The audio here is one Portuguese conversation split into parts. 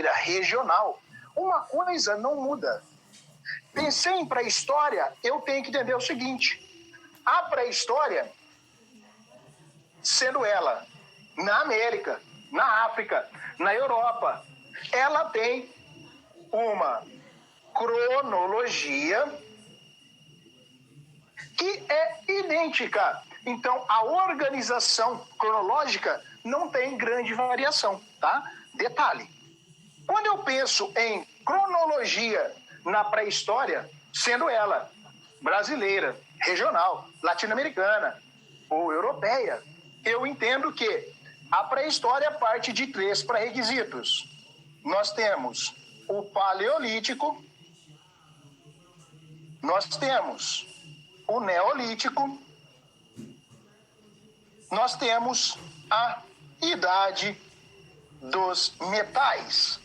regional, uma coisa não muda. Pensei em pré-história, eu tenho que entender o seguinte: a pré-história, sendo ela na América, na África, na Europa, ela tem uma cronologia que é idêntica. Então, a organização cronológica não tem grande variação, tá? Detalhe: quando eu penso em cronologia na pré-história, sendo ela brasileira, regional, latino-americana ou europeia, eu entendo que a pré-história parte de 3 pré-requisitos. Nós temos o Paleolítico, nós temos o Neolítico, nós temos a Idade dos Metais.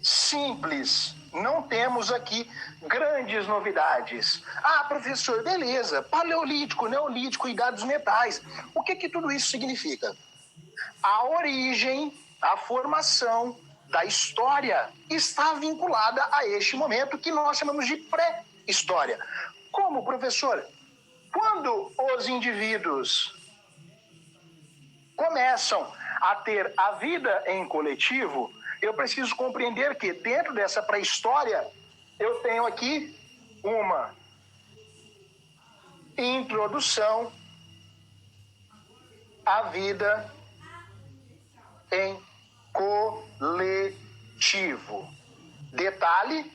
Simples, não temos aqui grandes novidades. Ah, professor, beleza, Paleolítico, Neolítico, Idade dos Metais. O que tudo isso significa? A origem, a formação da história está vinculada a este momento que nós chamamos de pré-história. Como, professor? Quando os indivíduos começam a ter a vida em coletivo, eu preciso compreender que dentro dessa pré-história eu tenho aqui uma introdução à vida em coletivo. Detalhe,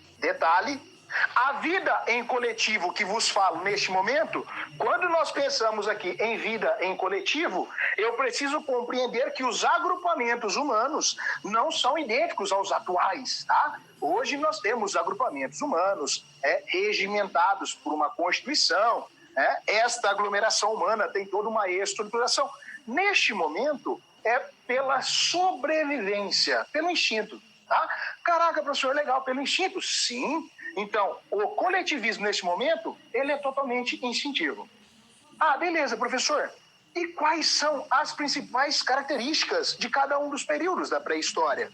a vida em coletivo que vos falo neste momento, quando nós pensamos aqui em vida em coletivo, eu preciso compreender que os agrupamentos humanos não são idênticos aos atuais, tá? Hoje nós temos agrupamentos humanos regimentados por uma Constituição, esta aglomeração humana tem toda uma estruturação. Neste momento, é pela sobrevivência, pelo instinto, tá? Caraca, professor, legal, pelo instinto? Sim. Então, o coletivismo neste momento, ele é totalmente instintivo. Ah, beleza, professor. E quais são as principais características de cada um dos períodos da pré-história?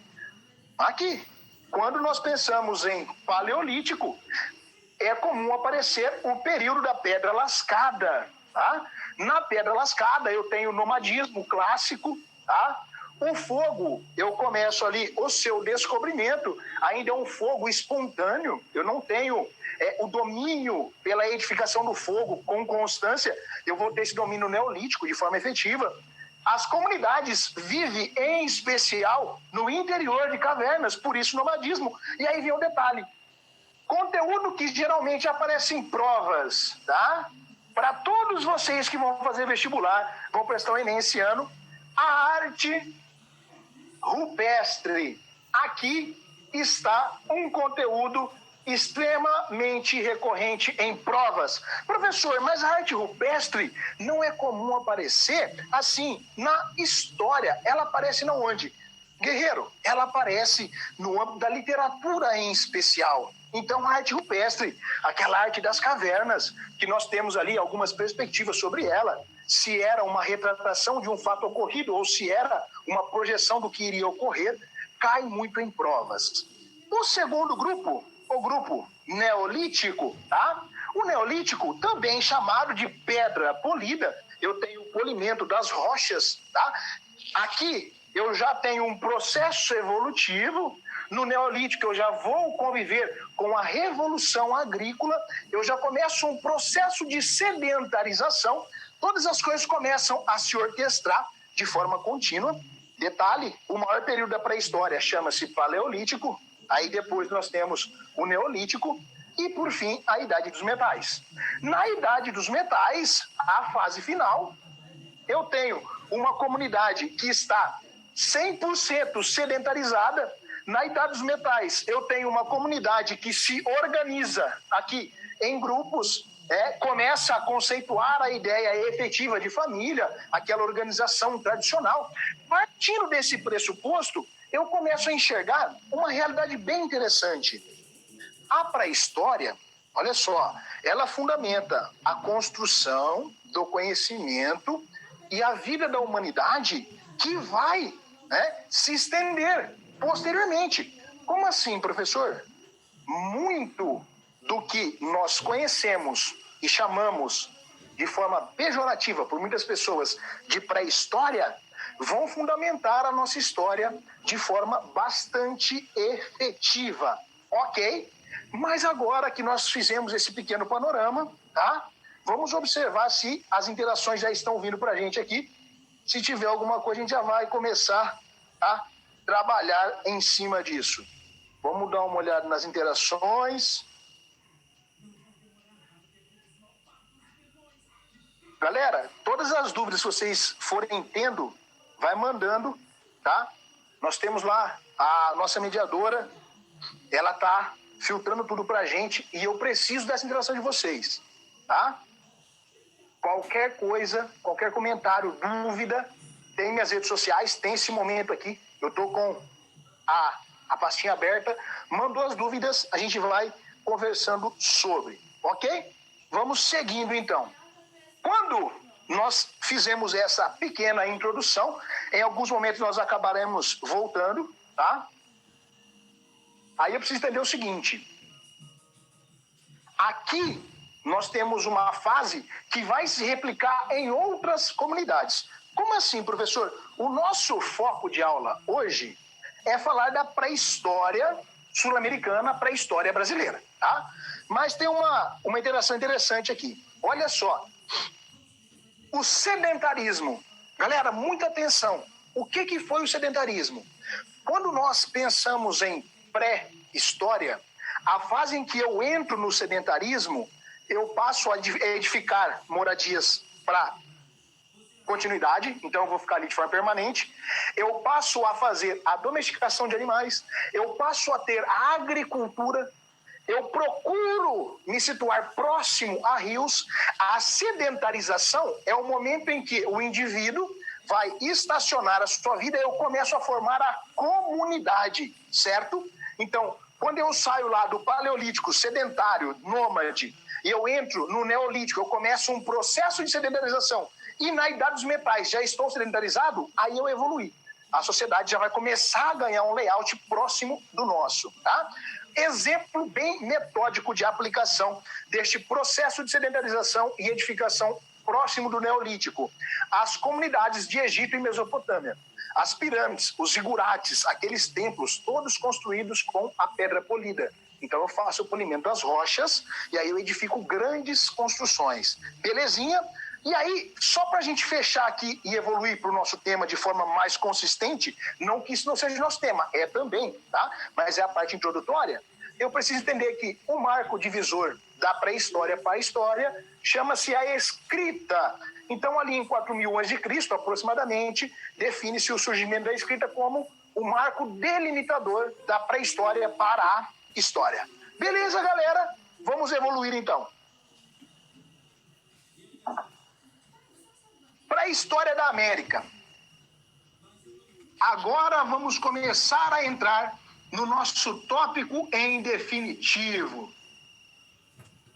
Aqui, quando nós pensamos em Paleolítico, é comum aparecer o período da Pedra Lascada, tá? Na Pedra Lascada eu tenho o nomadismo clássico, tá? O fogo, eu começo ali o seu descobrimento, ainda é um fogo espontâneo, eu não tenho o domínio pela edificação do fogo com constância, eu vou ter esse domínio neolítico de forma efetiva. As comunidades vivem, em especial, no interior de cavernas, por isso nomadismo. E aí vem o detalhe: conteúdo que geralmente aparece em provas, tá? Para todos vocês que vão fazer vestibular, vão prestar o Enem esse ano, a arte rupestre. Aqui está um conteúdo extremamente recorrente em provas. Professor, mas a arte rupestre não é comum aparecer assim na história. Ela aparece na onde? Guerreiro, ela aparece no âmbito da literatura em especial. Então, a arte rupestre, aquela arte das cavernas, que nós temos ali algumas perspectivas sobre ela, se era uma retratação de um fato ocorrido ou se era uma projeção do que iria ocorrer, cai muito em provas. O segundo grupo, o grupo neolítico, tá? O neolítico, também chamado de pedra polida, eu tenho o polimento das rochas, tá? Aqui eu já tenho um processo evolutivo. No Neolítico eu já vou conviver com a revolução agrícola, eu já começo um processo de sedentarização, todas as coisas começam a se orquestrar de forma contínua. Detalhe, o maior período da pré-história chama-se Paleolítico, aí depois nós temos o Neolítico e, por fim, a Idade dos Metais. Na Idade dos Metais, a fase final, eu tenho uma comunidade que está 100% sedentarizada. Na Idade dos Metais, eu tenho uma comunidade que se organiza aqui em grupos, começa a conceituar a ideia efetiva de família, aquela organização tradicional. Partindo desse pressuposto, eu começo a enxergar uma realidade bem interessante. A pré-história, olha só, ela fundamenta a construção do conhecimento e a vida da humanidade que vai se estender posteriormente. Como assim, professor? Muito do que nós conhecemos e chamamos de forma pejorativa por muitas pessoas de pré-história vão fundamentar a nossa história de forma bastante efetiva, ok? Mas agora que nós fizemos esse pequeno panorama, tá? Vamos observar se as interações já estão vindo para a gente aqui. Se tiver alguma coisa, a gente já vai começar a trabalhar em cima disso. Vamos dar uma olhada nas interações. Galera, todas as dúvidas que vocês forem tendo, vai mandando, tá? Nós temos lá a nossa mediadora, ela tá filtrando tudo pra gente e eu preciso dessa interação de vocês, tá? Qualquer coisa, qualquer comentário, dúvida, tem minhas redes sociais, tem esse momento aqui, eu tô com a pastinha aberta, mandou as dúvidas, a gente vai conversando sobre, ok? Vamos seguindo então. Quando nós fizemos essa pequena introdução, em alguns momentos nós acabaremos voltando, tá? Aí eu preciso entender o seguinte. Aqui nós temos uma fase que vai se replicar em outras comunidades. Como assim, professor? O nosso foco de aula hoje é falar da pré-história sul-americana, pré-história brasileira, tá? Mas tem uma interação interessante aqui. Olha só. O sedentarismo. Galera, muita atenção. O que foi o sedentarismo? Quando nós pensamos em pré-história, a fase em que eu entro no sedentarismo, eu passo a edificar moradias para continuidade, então eu vou ficar ali de forma permanente. Eu passo a fazer a domesticação de animais, eu passo a ter a agricultura, eu procuro me situar próximo a rios. A sedentarização é o momento em que o indivíduo vai estacionar a sua vida e eu começo a formar a comunidade, certo? Então, quando eu saio lá do paleolítico, sedentário, nômade, e eu entro no neolítico, eu começo um processo de sedentarização, e na idade dos metais já estou sedentarizado, aí eu evoluí. A sociedade já vai começar a ganhar um layout próximo do nosso, tá? Exemplo bem metódico de aplicação deste processo de sedentarização e edificação próximo do Neolítico. As comunidades de Egito e Mesopotâmia. As pirâmides, os zigurates, aqueles templos, todos construídos com a pedra polida. Então eu faço o polimento das rochas e aí eu edifico grandes construções. Belezinha? E aí, só para a gente fechar aqui e evoluir para o nosso tema de forma mais consistente, não que isso não seja o nosso tema, é também, tá? Mas é a parte introdutória. Eu preciso entender que o marco divisor da pré-história para a história chama-se a escrita. Então, ali em 4.000 a.C., aproximadamente, define-se o surgimento da escrita como o marco delimitador da pré-história para a história. Beleza, galera? Vamos evoluir então. Para a história da América. Agora vamos começar a entrar no nosso tópico em definitivo.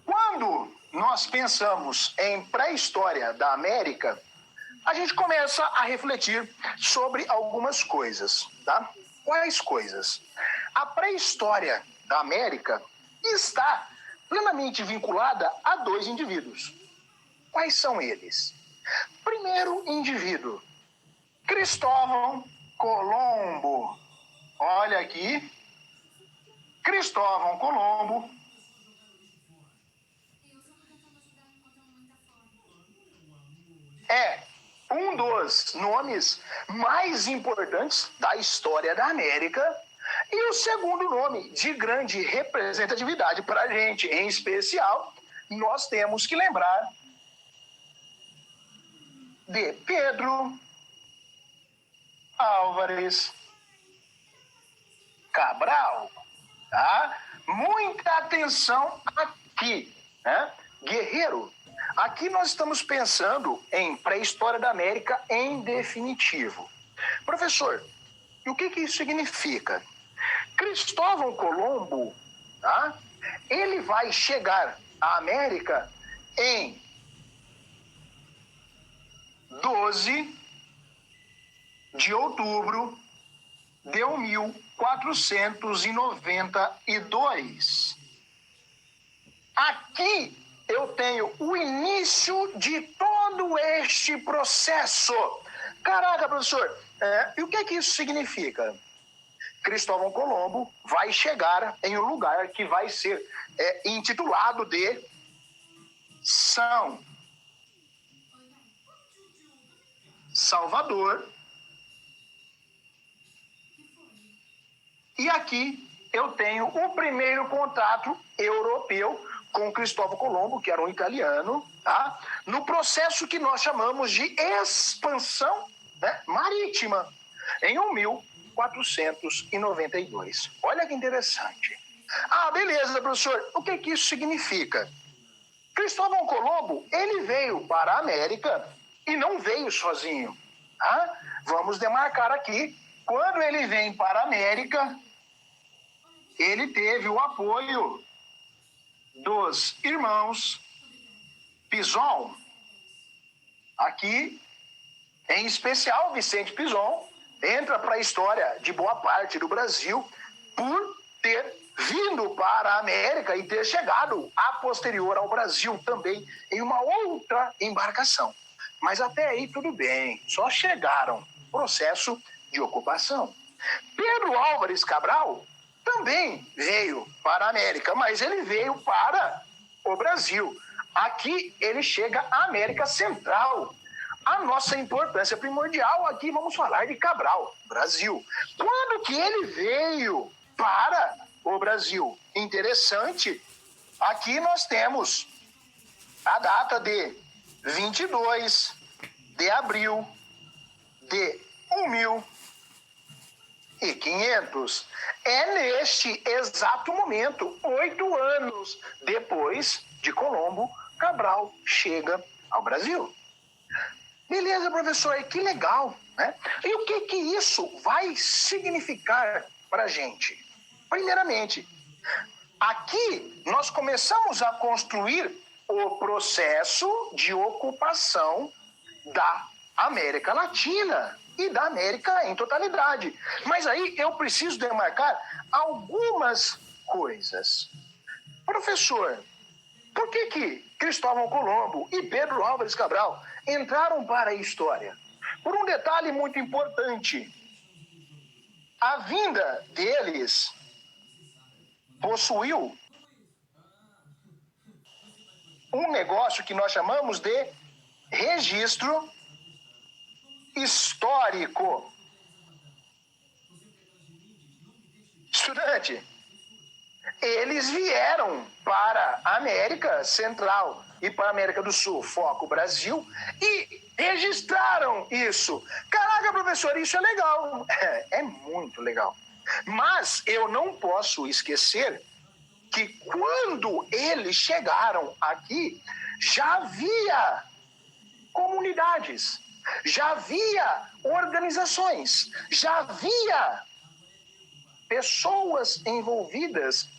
Quando nós pensamos em pré-história da América, a gente começa a refletir sobre algumas coisas, tá? Quais coisas? A pré-história da América está plenamente vinculada a dois indivíduos. Quais são eles? Primeiro indivíduo, Cristóvão Colombo. Olha aqui, Cristóvão Colombo é um dos nomes mais importantes da história da América e o segundo nome de grande representatividade para a gente. Em especial, nós temos que lembrar de Pedro Álvares Cabral, tá? Muita atenção aqui, né? Guerreiro, aqui nós estamos pensando em pré-história da América em definitivo. Professor, e o que isso significa? Cristóvão Colombo, tá? Ele vai chegar à América em 12 de outubro de 1492. Aqui eu tenho o início de todo este processo. Caraca, professor, e o que é que isso significa? Cristóvão Colombo vai chegar em um lugar que vai ser intitulado de São Salvador. E aqui eu tenho o primeiro contato europeu com Cristóvão Colombo, que era um italiano, tá? No processo que nós chamamos de expansão, né, marítima, em 1492. Olha que interessante. Ah, beleza, professor. O que isso significa? Cristóvão Colombo, ele veio para a América e não veio sozinho. Tá? Vamos demarcar aqui. Quando ele vem para a América, ele teve o apoio dos irmãos Pinzon. Aqui, em especial, Vicente Pinzon entra para a história de boa parte do Brasil por ter vindo para a América e ter chegado a posterior ao Brasil também em uma outra embarcação. Mas até aí tudo bem, só chegaram. Processo de ocupação. Pedro Álvares Cabral também veio para a América, mas ele veio para o Brasil. Aqui ele chega à América Central. A nossa importância primordial aqui, vamos falar de Cabral, Brasil. Quando que ele veio para o Brasil? Interessante, aqui nós temos a data de 22 de abril de 1500. É neste exato momento, 8 anos depois de Colombo, Cabral chega ao Brasil. Beleza, professor, que legal, né? E o que isso vai significar para a gente? Primeiramente, aqui nós começamos a construir o processo de ocupação da América Latina e da América em totalidade. Mas aí eu preciso demarcar algumas coisas. Professor, por que Cristóvão Colombo e Pedro Álvares Cabral entraram para a história? Por um detalhe muito importante. A vinda deles possuiu um negócio que nós chamamos de registro histórico. Estudante, eles vieram para a América Central e para a América do Sul, foco Brasil, e registraram isso. Caraca, professor, isso é legal. É muito legal. Mas eu não posso esquecer que quando eles chegaram aqui, já havia comunidades, já havia organizações, já havia pessoas envolvidas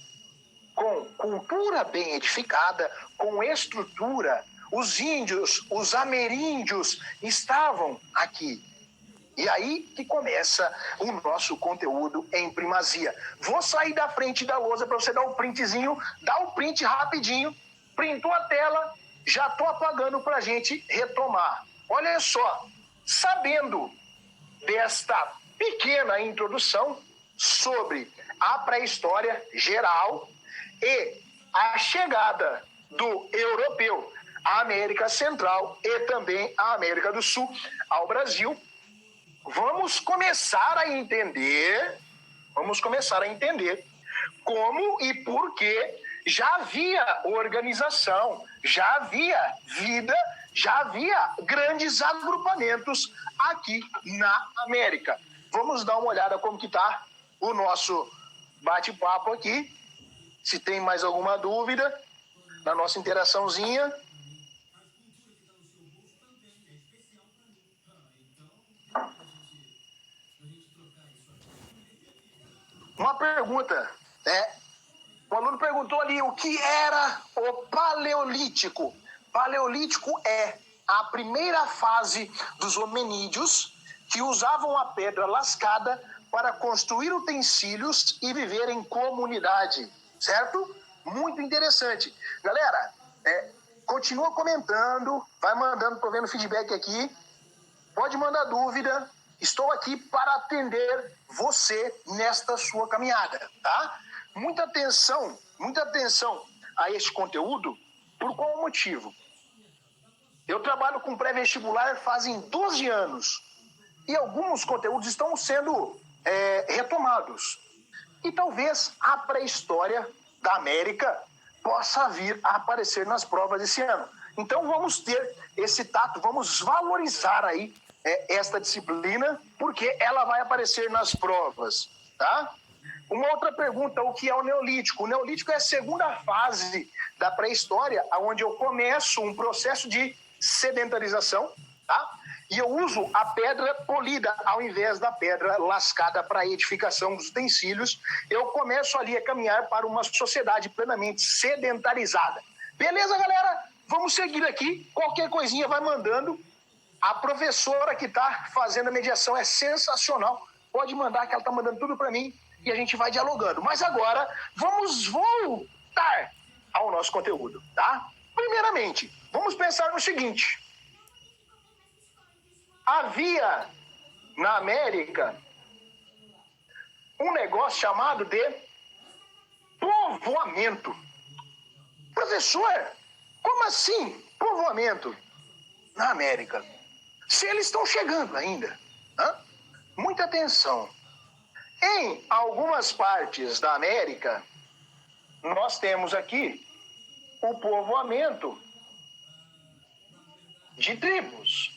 com cultura bem edificada, com estrutura. Os índios, os ameríndios estavam aqui. E aí que começa o nosso conteúdo em primazia. Vou sair da frente da lousa para você dar um printzinho, dá um print rapidinho, printou a tela, já estou apagando para a gente retomar. Olha só, sabendo desta pequena introdução sobre a pré-história geral e a chegada do europeu à América Central e também à América do Sul, ao Brasil, vamos começar a entender como e por que já havia organização, já havia vida, já havia grandes agrupamentos aqui na América. Vamos dar uma olhada como que está o nosso bate-papo aqui. Se tem mais alguma dúvida na nossa interaçãozinha. Uma pergunta, né? O aluno perguntou ali o que era o Paleolítico. Paleolítico é a primeira fase dos hominídeos que usavam a pedra lascada para construir utensílios e viver em comunidade, certo? Muito interessante. Galera, continua comentando, vai mandando, tô vendo feedback aqui, pode mandar dúvida, estou aqui para atender você nesta sua caminhada, tá? Muita atenção a este conteúdo, por qual motivo? Eu trabalho com pré-vestibular fazem 12 anos e alguns conteúdos estão sendo retomados. E talvez a pré-história da América possa vir a aparecer nas provas esse ano. Então vamos ter esse tato, vamos valorizar aí esta disciplina, porque ela vai aparecer nas provas, tá? Uma outra pergunta, o que é o Neolítico? O Neolítico é a segunda fase da pré-história, onde eu começo um processo de sedentarização, tá? E eu uso a pedra polida ao invés da pedra lascada para edificação dos utensílios. Eu começo ali a caminhar para uma sociedade plenamente sedentarizada. Beleza, galera? Vamos seguir aqui. Qualquer coisinha vai mandando. A professora que está fazendo a mediação é sensacional. Pode mandar, que ela está mandando tudo para mim e a gente vai dialogando. Mas agora, vamos voltar ao nosso conteúdo, tá? Primeiramente, vamos pensar no seguinte. Havia na América um negócio chamado de povoamento. Professor, como assim povoamento na América? Se eles estão chegando ainda. Muita atenção. Em algumas partes da América, nós temos aqui o povoamento de tribos.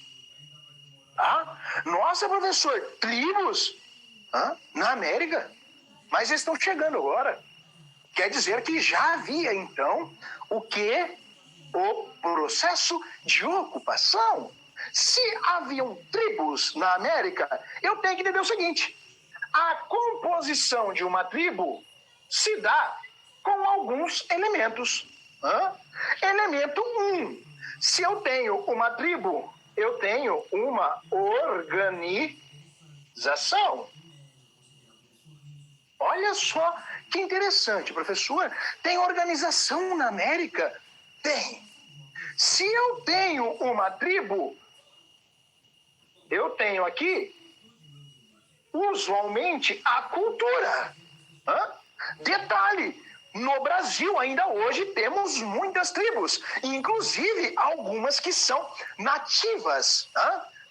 Nossa, professor, tribos na América? Mas eles estão chegando agora. Quer dizer que já havia, então, o quê? O processo de ocupação. Se haviam tribos na América, eu tenho que entender o seguinte. A composição de uma tribo se dá com alguns elementos. Elemento 1. Se eu tenho uma tribo, eu tenho uma organização. Olha só que interessante, professor. Tem organização na América? Tem. Se eu tenho uma tribo, eu tenho aqui, usualmente, a cultura. Detalhe, no Brasil ainda hoje temos muitas tribos, inclusive algumas que são nativas,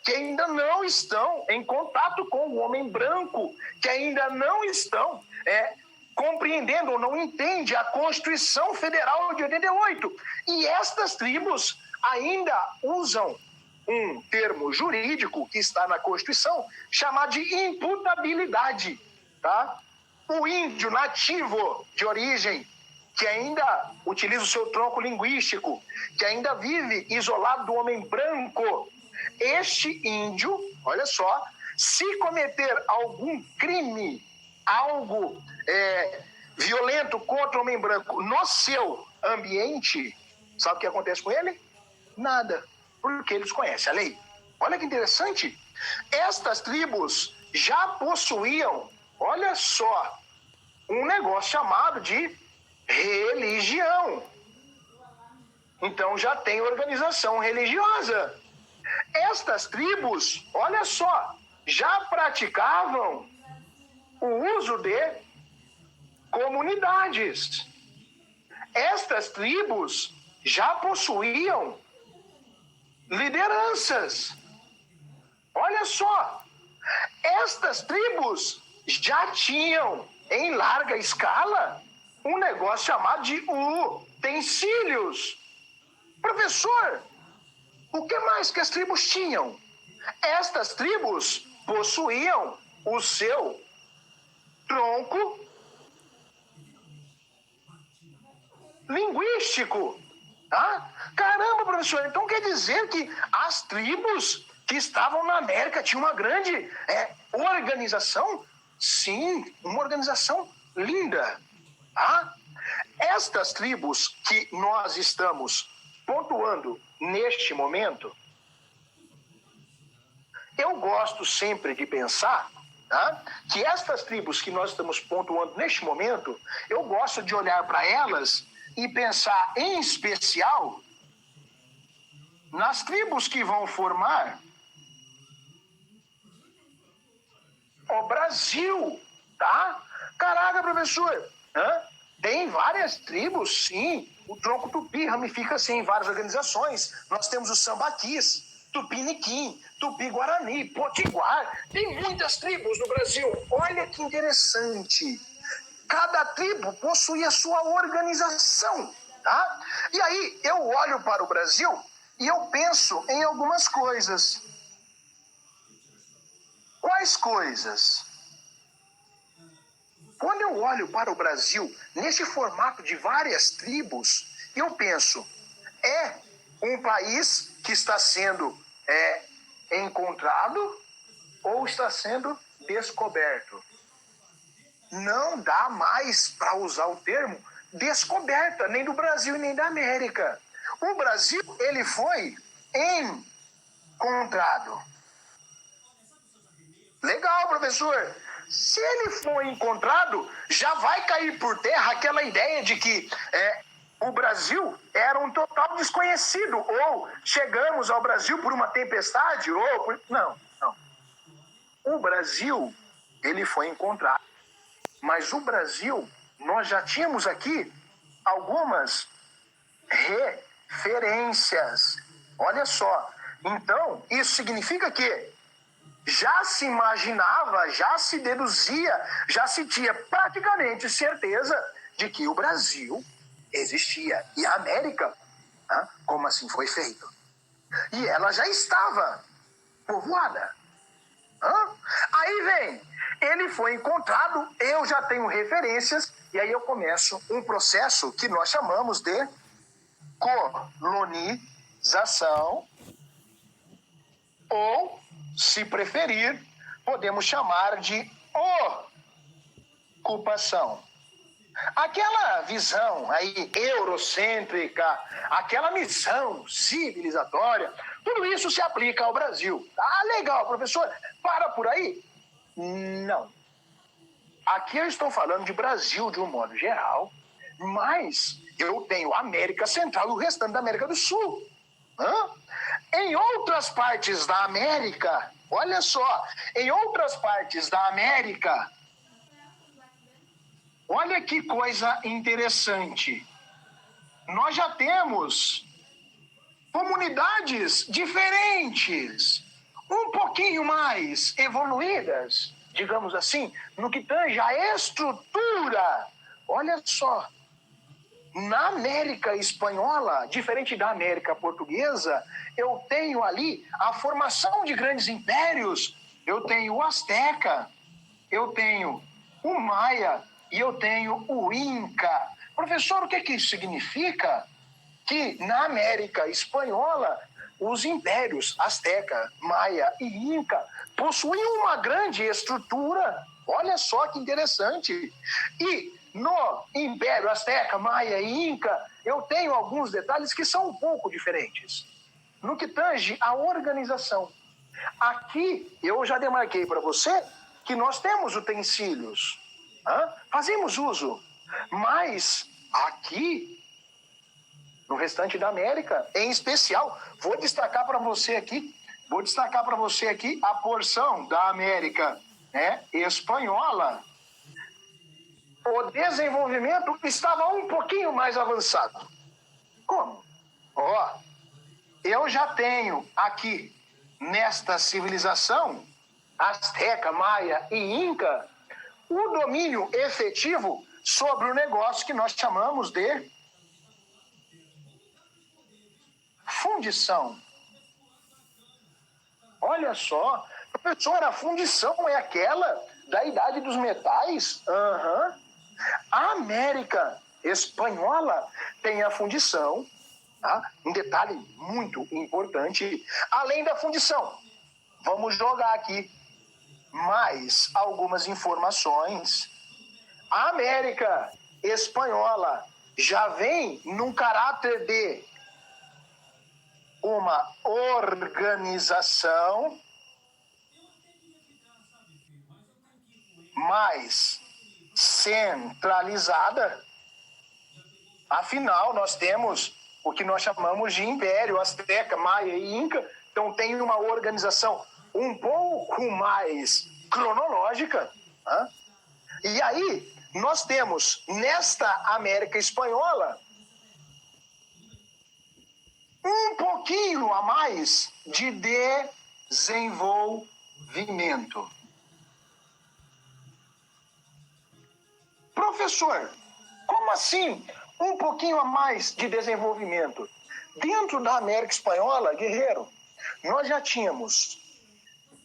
que ainda não estão em contato com o homem branco, que ainda não estão compreendendo ou não entendem a Constituição Federal de 88. E estas tribos ainda usam um termo jurídico que está na Constituição, chamado de imputabilidade, tá? O índio nativo de origem, que ainda utiliza o seu tronco linguístico, que ainda vive isolado do homem branco, este índio, olha só, se cometer algum crime, algo violento contra o homem branco no seu ambiente, sabe o que acontece com ele? Nada, porque eles conhecem a lei. Olha que interessante. Estas tribos já possuíam, olha só, um negócio chamado de religião. Então já tem organização religiosa. Estas tribos, olha só, já praticavam o uso de comunidades. Estas tribos já possuíam lideranças. Olha só, estas tribos já tinham, em larga escala, um negócio chamado de utensílios. Professor, o que mais que as tribos tinham? Estas tribos possuíam o seu tronco linguístico. Caramba, professor, então quer dizer que as tribos que estavam na América tinham uma grande organização? Sim, uma organização linda. Estas tribos que nós estamos pontuando neste momento, eu gosto sempre de pensar tá? Que estas tribos que nós estamos pontuando neste momento, eu gosto de olhar para elas e pensar em especial nas tribos que vão formar o Brasil, tá? Caraca, professor, tem várias tribos, sim. O tronco tupi ramifica-se em várias organizações. Nós temos os sambaquis, tupiniquim, tupi-guarani, potiguar. Tem muitas tribos no Brasil. Olha que interessante. Cada tribo possui a sua organização, tá? E aí eu olho para o Brasil e eu penso em algumas coisas. Quais coisas? Quando eu olho para o Brasil, nesse formato de várias tribos, eu penso, é um país que está sendo encontrado ou está sendo descoberto? Não dá mais para usar o termo descoberta, nem do Brasil e nem da América. O Brasil, ele foi encontrado. Legal, professor. Se ele for encontrado, já vai cair por terra aquela ideia de que o Brasil era um total desconhecido, ou chegamos ao Brasil por uma tempestade, ou por... Não. O Brasil, ele foi encontrado. Mas o Brasil, nós já tínhamos aqui algumas referências. Olha só. Então, isso significa que já se imaginava, já se deduzia, já se tinha praticamente certeza de que o Brasil existia. E a América, como assim foi feito? E ela já estava povoada. Aí vem, ele foi encontrado, eu já tenho referências, e aí eu começo um processo que nós chamamos de colonização, ou, se preferir, podemos chamar de ocupação. Aquela visão aí eurocêntrica, aquela missão civilizatória, tudo isso se aplica ao Brasil. Ah, legal, professor, para por aí? Não. Aqui eu estou falando de Brasil de um modo geral, mas eu tenho a América Central e o restante da América do Sul. Em outras partes da América, olha só, em outras partes da América, olha que coisa interessante. Nós já temos comunidades diferentes, um pouquinho mais evoluídas, digamos assim, no que tange a estrutura. Olha só, na América Espanhola, diferente da América Portuguesa, eu tenho ali a formação de grandes impérios. Eu tenho o Azteca, eu tenho o Maia e eu tenho o Inca. Professor, o que isso significa? Que na América Espanhola, os impérios Azteca, Maia e Inca possuíam uma grande estrutura. Olha só que interessante. E no Império Azteca, Maia e Inca, eu tenho alguns detalhes que são um pouco diferentes. No que tange a organização. Aqui, eu já demarquei para você que nós temos utensílios. Fazemos uso. Mas aqui, no restante da América, em especial, vou destacar para você aqui a porção da América espanhola. O desenvolvimento estava um pouquinho mais avançado. Como? Eu já tenho aqui, nesta civilização, Azteca, Maia e Inca, o domínio efetivo sobre o negócio que nós chamamos de fundição. Olha só, professor, a fundição é aquela da idade dos metais? A América Espanhola tem a fundição, um detalhe muito importante, além da fundição. Vamos jogar aqui mais algumas informações. A América Espanhola já vem num caráter de uma organização mais centralizada. Afinal, nós temos o que nós chamamos de Império Azteca, Maia e Inca, então tem uma organização um pouco mais cronológica. Né? E aí, nós temos nesta América Espanhola um pouquinho a mais de desenvolvimento. Professor, como assim um pouquinho a mais de desenvolvimento? Dentro da América Espanhola, guerreiro, nós já tínhamos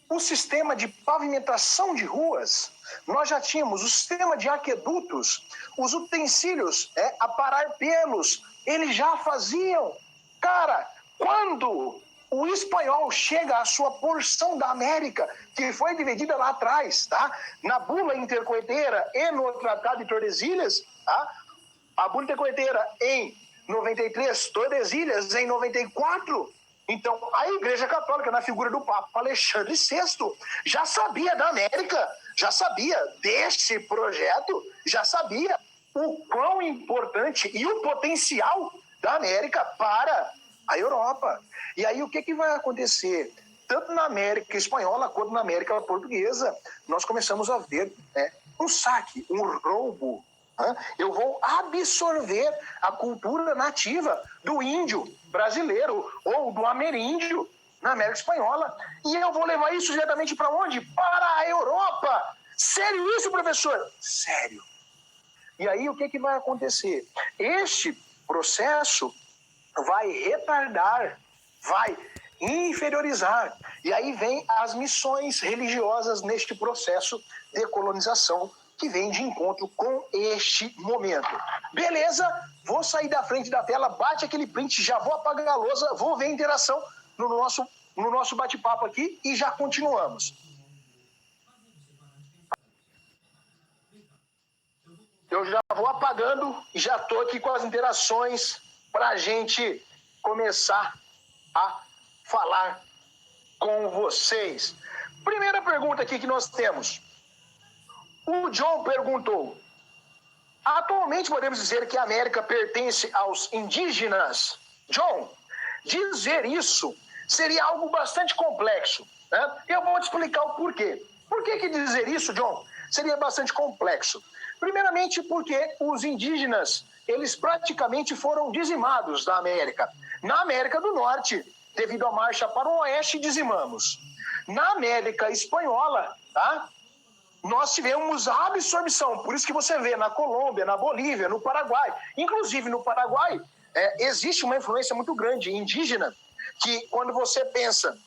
o sistema de pavimentação de ruas, nós já tínhamos o sistema de aquedutos, os utensílios, aparar pelos, eles já faziam. Cara, quando o espanhol chega à sua porção da América, que foi dividida lá atrás, tá? Na bula intercoeteira e no Tratado de Tordesilhas, tá? A bula intercoeteira em 93, Tordesilhas em 94. Então, a Igreja Católica, na figura do Papa Alexandre VI, já sabia da América, já sabia deste projeto, já sabia o quão importante e o potencial da América para a Europa. E aí, o que vai acontecer? Tanto na América Espanhola quanto na América Portuguesa, nós começamos a ver um saque, um roubo. Eu vou absorver a cultura nativa do índio brasileiro ou do ameríndio na América Espanhola e eu vou levar isso diretamente para onde? Para a Europa. Sério isso, professor? Sério. E aí o que vai acontecer? Este processo vai retardar, vai inferiorizar. E aí vem as missões religiosas neste processo de colonização que vem de encontro com este momento. Beleza? Vou sair da frente da tela, bate aquele print, já vou apagar a lousa, vou ver a interação no nosso bate-papo aqui e já continuamos. Eu já vou apagando e já estou aqui com as interações para a gente começar a falar com vocês. Primeira pergunta aqui que nós temos. O John perguntou: atualmente podemos dizer que a América pertence aos indígenas? John, dizer isso seria algo bastante complexo. Né? Eu vou te explicar o porquê. Por que dizer isso, John, seria bastante complexo? Primeiramente porque os indígenas, eles praticamente foram dizimados da América. Na América do Norte, devido à marcha para o oeste, dizimamos. Na América Espanhola, tá? Nós tivemos a absorção, por isso que você vê na Colômbia, na Bolívia, no Paraguai. Inclusive no Paraguai, existe uma influência muito grande indígena, que quando você pensa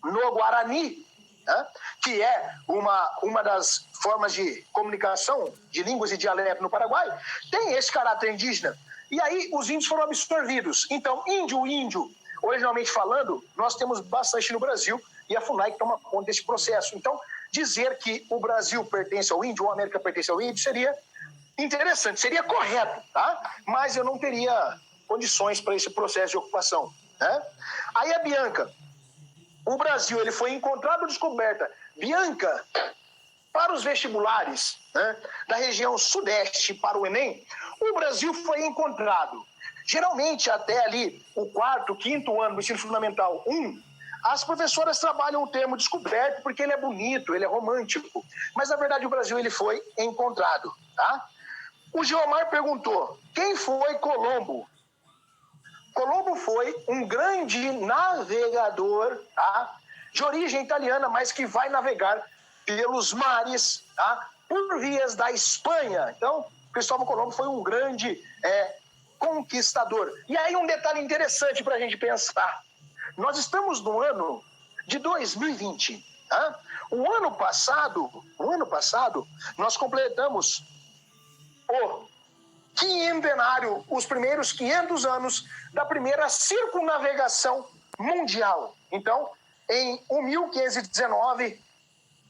no Guarani, né, que é uma das formas de comunicação de línguas e dialetos no Paraguai, tem esse caráter indígena. E aí os índios foram absorvidos. Então, índio, originalmente falando, nós temos bastante no Brasil, e a FUNAI toma conta desse processo. Então, dizer que o Brasil pertence ao índio ou a América pertence ao índio seria interessante, seria correto, tá? Mas eu não teria condições para esse processo de ocupação. Né? Aí a Bianca, o Brasil ele foi encontrado ou descoberta? Bianca, para os vestibulares, né, da região sudeste para o Enem, o Brasil foi encontrado. Geralmente até ali o 4º, 5º ano do ensino fundamental 1, as professoras trabalham o termo descoberto porque ele é bonito, ele é romântico. Mas, na verdade, o Brasil ele foi encontrado. Tá? O Geomar perguntou, quem foi Colombo? Colombo foi um grande navegador, tá? De origem italiana, mas que vai navegar pelos mares, tá? Por vias da Espanha. Então, Cristóvão Colombo foi um grande conquistador. E aí um detalhe interessante para a gente pensar. Nós estamos no ano de 2020. Tá? O ano passado, nós completamos o quinhentenário, os primeiros 500 anos da primeira circunnavegação mundial. Então, em 1519,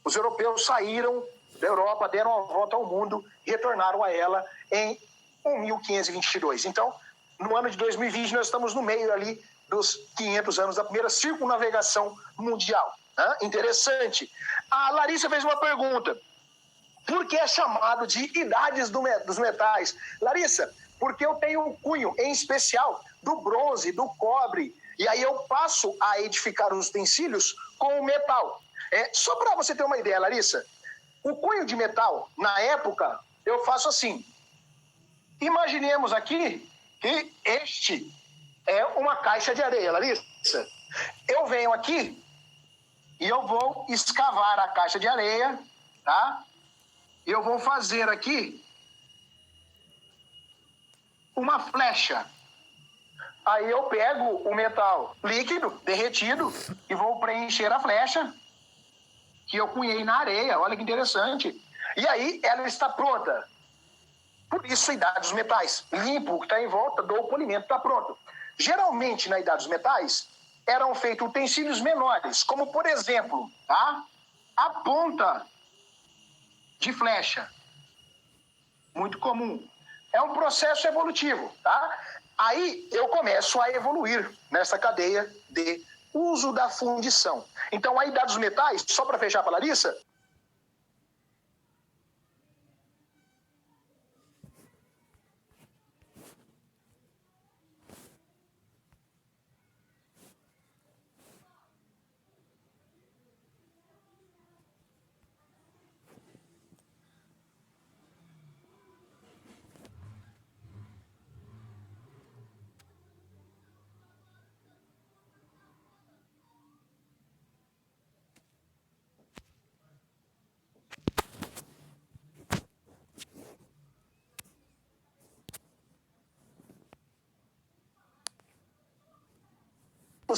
os europeus saíram da Europa, deram a volta ao mundo e retornaram a ela em 1522. Então, no ano de 2020, nós estamos no meio ali dos 500 anos da primeira circunnavegação mundial. Interessante. A Larissa fez uma pergunta. Por que é chamado de idades dos metais? Larissa, porque eu tenho um cunho, em especial, do bronze, do cobre, e aí eu passo a edificar os utensílios com o metal. Só para você ter uma ideia, Larissa, o cunho de metal, na época, eu faço assim. Imaginemos aqui que este é uma caixa de areia, Larissa. Eu venho aqui e eu vou escavar a caixa de areia, tá? Eu vou fazer aqui uma flecha. Aí eu pego o metal líquido, derretido, e vou preencher a flecha que eu cunhei na areia. Olha que interessante. E aí ela está pronta. Por isso a idade dos metais. Limpo o que está em volta, dou o polimento, está pronto. Geralmente, na idade dos metais, eram feitos utensílios menores, como, por exemplo, tá? A ponta de flecha. Muito comum. É um processo evolutivo, tá? Aí eu começo a evoluir nessa cadeia de uso da fundição. Então, a idade dos metais, só para fechar para a Larissa,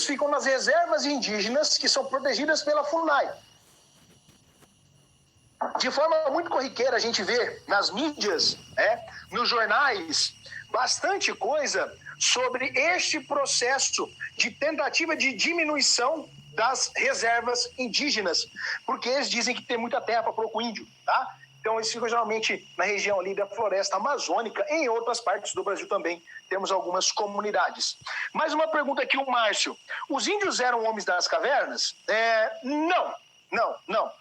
ficam nas reservas indígenas que são protegidas pela FUNAI. De forma muito corriqueira, a gente vê nas mídias, nos jornais, bastante coisa sobre este processo de tentativa de diminuição das reservas indígenas, porque eles dizem que tem muita terra para pouco índio, tá? Então, eles ficam geralmente na região ali da floresta amazônica. Em outras partes do Brasil também temos algumas comunidades. Mais uma pergunta aqui, o Márcio. Os índios eram homens das cavernas? Não.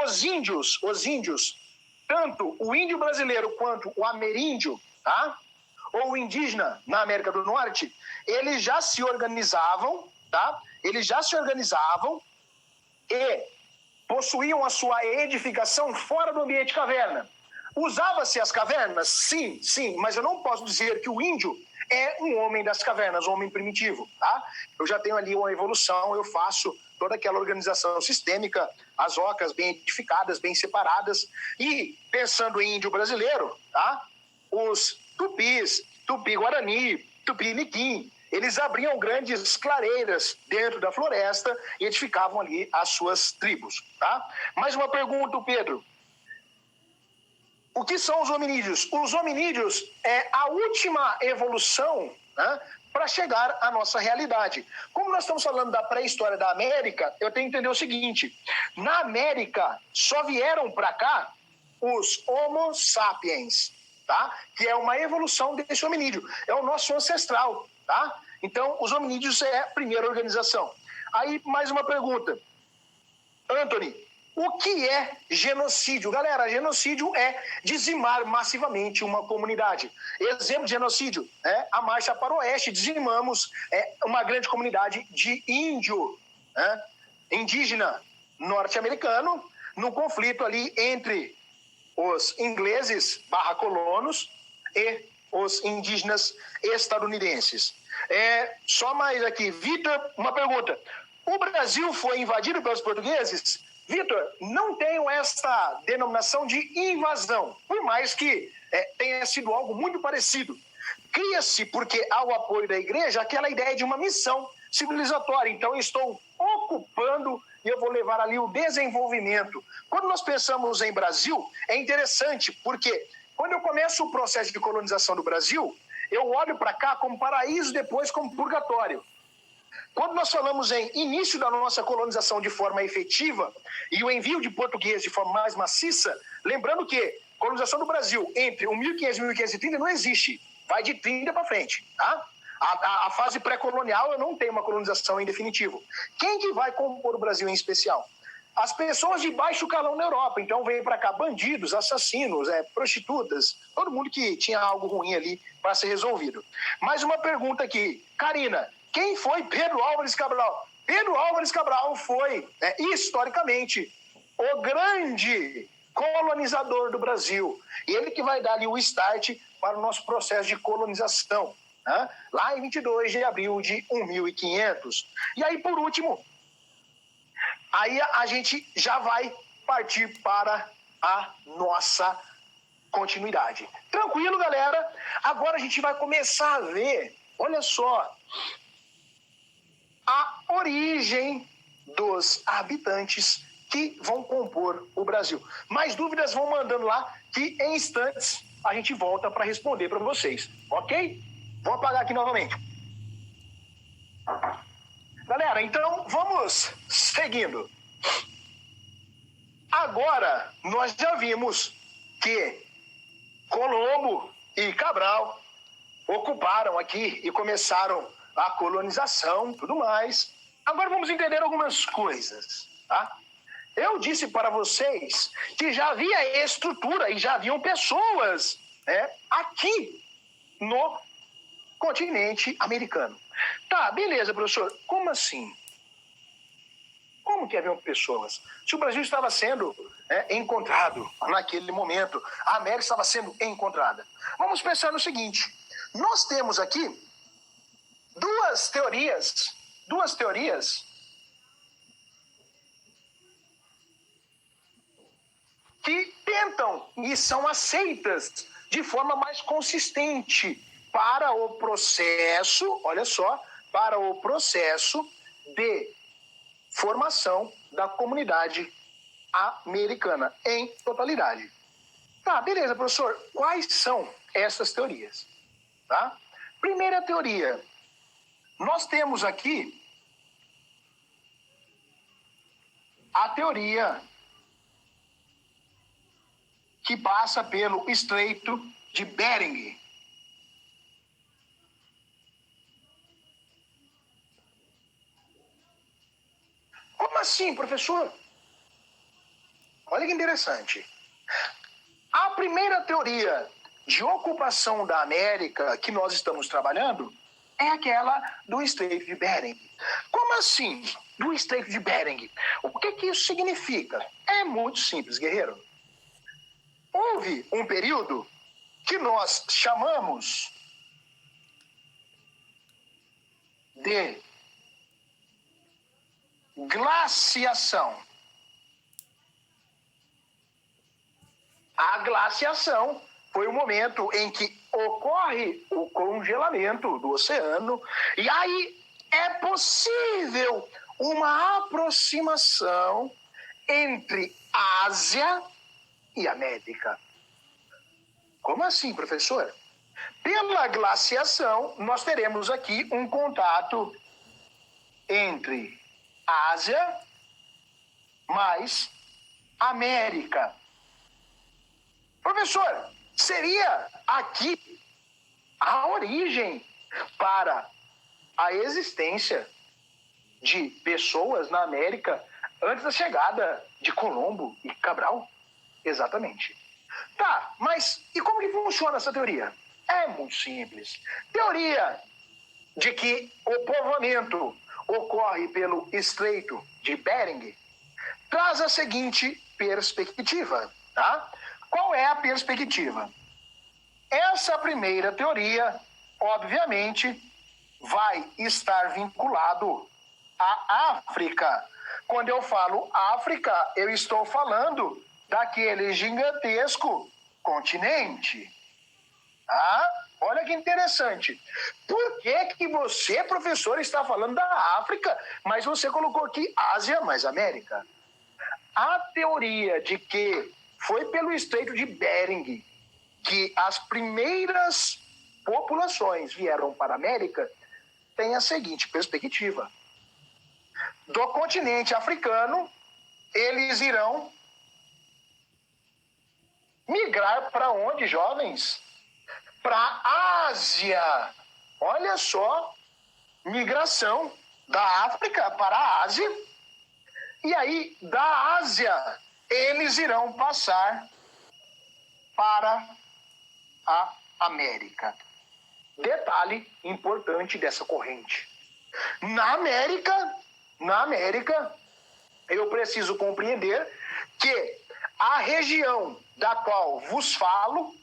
Os índios, tanto o índio brasileiro quanto o ameríndio, tá? Ou o indígena na América do Norte, eles já se organizavam, tá? Eles já se organizavam e possuíam a sua edificação fora do ambiente caverna. Usava-se as cavernas? Sim, mas eu não posso dizer que o índio é um homem das cavernas, um homem primitivo, tá? Eu já tenho ali uma evolução, eu faço toda aquela organização sistêmica, as ocas bem edificadas, bem separadas, e pensando em índio brasileiro, tá? Os tupis, tupi-guarani, tupi-miquim, eles abriam grandes clareiras dentro da floresta e edificavam ali as suas tribos, tá? Mais uma pergunta, Pedro. O que são os hominídeos? Os hominídeos é a última evolução, né, para chegar à nossa realidade. Como nós estamos falando da pré-história da América, eu tenho que entender o seguinte. Na América, só vieram para cá os Homo sapiens, tá? Que é uma evolução desse hominídeo. É o nosso ancestral, tá? Então, os hominídeos é a primeira organização. Aí, mais uma pergunta. Anthony, o que é genocídio? Galera, genocídio é dizimar massivamente uma comunidade. Exemplo de genocídio, a Marcha para o Oeste, dizimamos uma grande comunidade de índio, indígena norte-americano, no conflito ali entre os ingleses /colonos e os indígenas estadunidenses. Só mais aqui. Vitor, uma pergunta. O Brasil foi invadido pelos portugueses? Vitor, não tenho essa denominação de invasão, por mais que tenha sido algo muito parecido. Cria-se, porque há o apoio da igreja, aquela ideia de uma missão civilizatória. Então, eu estou ocupando e eu vou levar ali o desenvolvimento. Quando nós pensamos em Brasil, é interessante, porque quando eu começo o processo de colonização do Brasil, eu olho para cá como paraíso, depois como purgatório. Quando nós falamos em início da nossa colonização de forma efetiva e o envio de portugueses de forma mais maciça, lembrando que colonização do Brasil entre o 1500 e 1530 não existe, vai de 30 para frente, tá? A fase pré-colonial eu não tenho uma colonização em definitivo. Quem que vai compor o Brasil em especial? as pessoas de baixo calão na Europa. Então veio para cá bandidos, assassinos, prostitutas, todo mundo que tinha algo ruim ali para ser resolvido. Mais uma pergunta aqui. Karina, quem foi Pedro Álvares Cabral? Pedro Álvares Cabral foi, historicamente, o grande colonizador do Brasil. Ele que vai dar ali o start para o nosso processo de colonização, né? Lá em 22 de abril de 1500. E aí, por último, aí a gente já vai partir para a nossa continuidade. Tranquilo, galera? Agora a gente vai começar a ver, olha só, a origem dos habitantes que vão compor o Brasil. Mais dúvidas vão mandando lá, que em instantes a gente volta para responder para vocês, ok? Vou apagar aqui novamente. Galera, então vamos seguindo. Agora, nós já vimos que Colombo e Cabral ocuparam aqui e começaram a colonização e tudo mais. Agora vamos entender algumas coisas, tá? Eu disse para vocês que já havia estrutura e já haviam pessoas, aqui no continente americano. Tá, beleza, professor. Como assim? Como que haviam pessoas? Se o Brasil estava sendo encontrado naquele momento, a América estava sendo encontrada. Vamos pensar no seguinte. Nós temos aqui duas teorias que tentam e são aceitas de forma mais consistente para o processo, olha só, para o processo de formação da comunidade americana em totalidade. Tá, beleza, professor. Quais são essas teorias? Tá? Primeira teoria. Nós temos aqui a teoria que passa pelo Estreito de Bering. Como assim, professor? Olha que interessante. A primeira teoria de ocupação da América que nós estamos trabalhando é aquela do Estreito de Bering. Como assim, do Estreito de Bering? O que isso significa? É muito simples, guerreiro. Houve um período que nós chamamos de glaciação. A glaciação foi o momento em que ocorre o congelamento do oceano e aí é possível uma aproximação entre Ásia e América. Como assim, professor? Pela glaciação, nós teremos aqui um contato entre Ásia mais América. Professor, seria aqui a origem para a existência de pessoas na América antes da chegada de Colombo e Cabral? Exatamente. Tá, mas e como que funciona essa teoria? É muito simples. Teoria de que o povoamento ocorre pelo Estreito de Bering traz a seguinte perspectiva, tá? Qual é a perspectiva? Essa primeira teoria, obviamente, vai estar vinculado à África. Quando eu falo África, eu estou falando daquele gigantesco continente. Ah, olha que interessante. Por que você, professor, está falando da África, mas você colocou aqui Ásia mais América? A teoria de que foi pelo Estreito de Bering que as primeiras populações vieram para a América tem a seguinte perspectiva. Do continente africano, eles irão migrar para onde, jovens? Para a Ásia. Olha só, migração da África para a Ásia. E aí, da Ásia, eles irão passar para a América. Detalhe importante dessa corrente. Na América, eu preciso compreender que a região da qual vos falo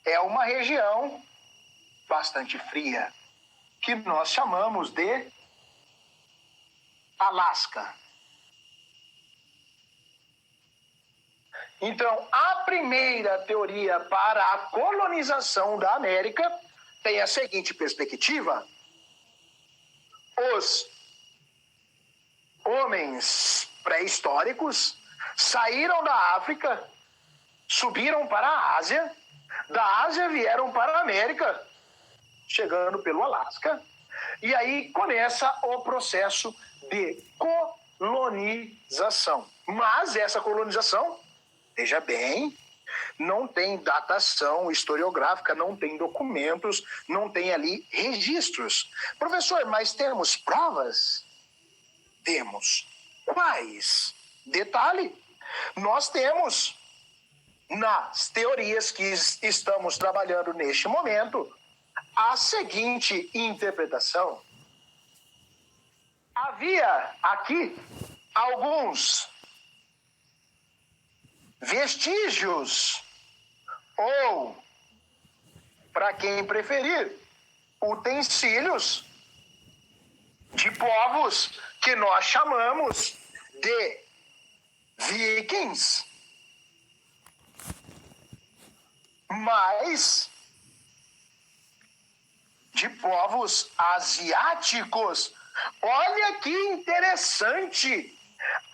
é uma região bastante fria, que nós chamamos de Alasca. Então, a primeira teoria para a colonização da América tem a seguinte perspectiva: os homens pré-históricos saíram da África, subiram para a Ásia, da Ásia vieram para a América, chegando pelo Alasca, e aí começa o processo de colonização. Mas essa colonização, veja bem, não tem datação historiográfica, não tem documentos, não tem ali registros. Professor, mas temos provas? Temos. Quais? Detalhe, nós temos nas teorias que estamos trabalhando neste momento a seguinte interpretação. Havia aqui alguns vestígios, ou, para quem preferir, utensílios de povos que nós chamamos de vikings, mas de povos asiáticos. Olha que interessante!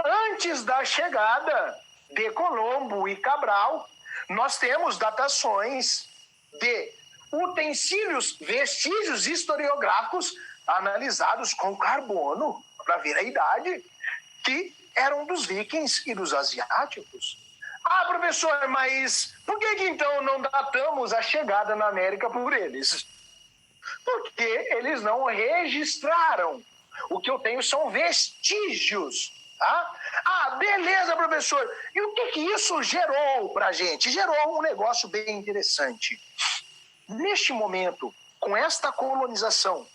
Antes da chegada de Colombo e Cabral, nós temos datações de utensílios, vestígios historiográficos analisados com carbono para ver a idade, que eram dos vikings e dos asiáticos. Ah, professor, mas por que então não datamos a chegada na América por eles? Porque eles não registraram. O que eu tenho são vestígios. Tá? Ah, beleza, professor. E o que isso gerou para a gente? Gerou um negócio bem interessante. Neste momento, com esta colonização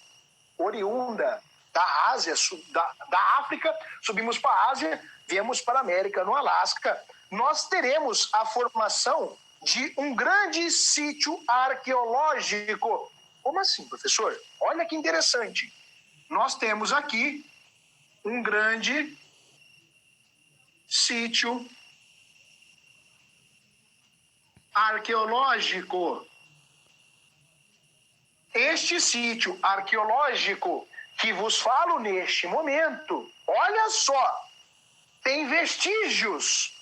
oriunda da Ásia, da África, subimos para a Ásia, viemos para a América, no Alasca, nós teremos a formação de um grande sítio arqueológico. Como assim, professor? Olha que interessante. Nós temos aqui um grande sítio arqueológico. Este sítio arqueológico que vos falo neste momento, olha só, tem vestígios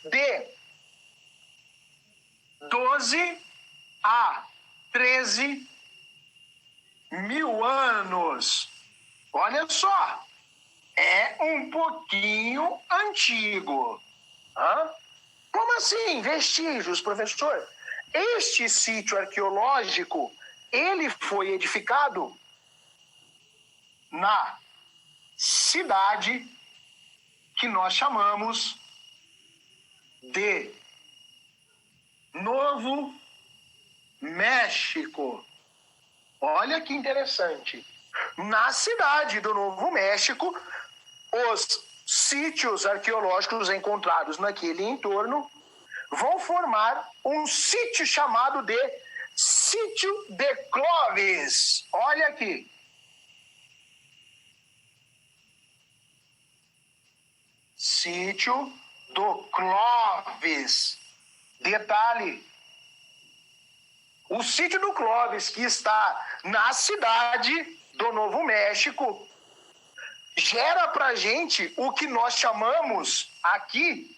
de 12 a 13 mil anos. Olha só, é um pouquinho antigo. Hã? Como assim, vestígios, professor? Este sítio arqueológico, ele foi edificado na cidade que nós chamamos de Novo México. Olha que interessante. Na cidade do Novo México, os sítios arqueológicos encontrados naquele entorno vão formar um sítio chamado de Sítio de Clovis. Olha aqui. Sítio do Clovis. Detalhe. O sítio do Clovis, que está na cidade do Novo México, gera para a gente o que nós chamamos aqui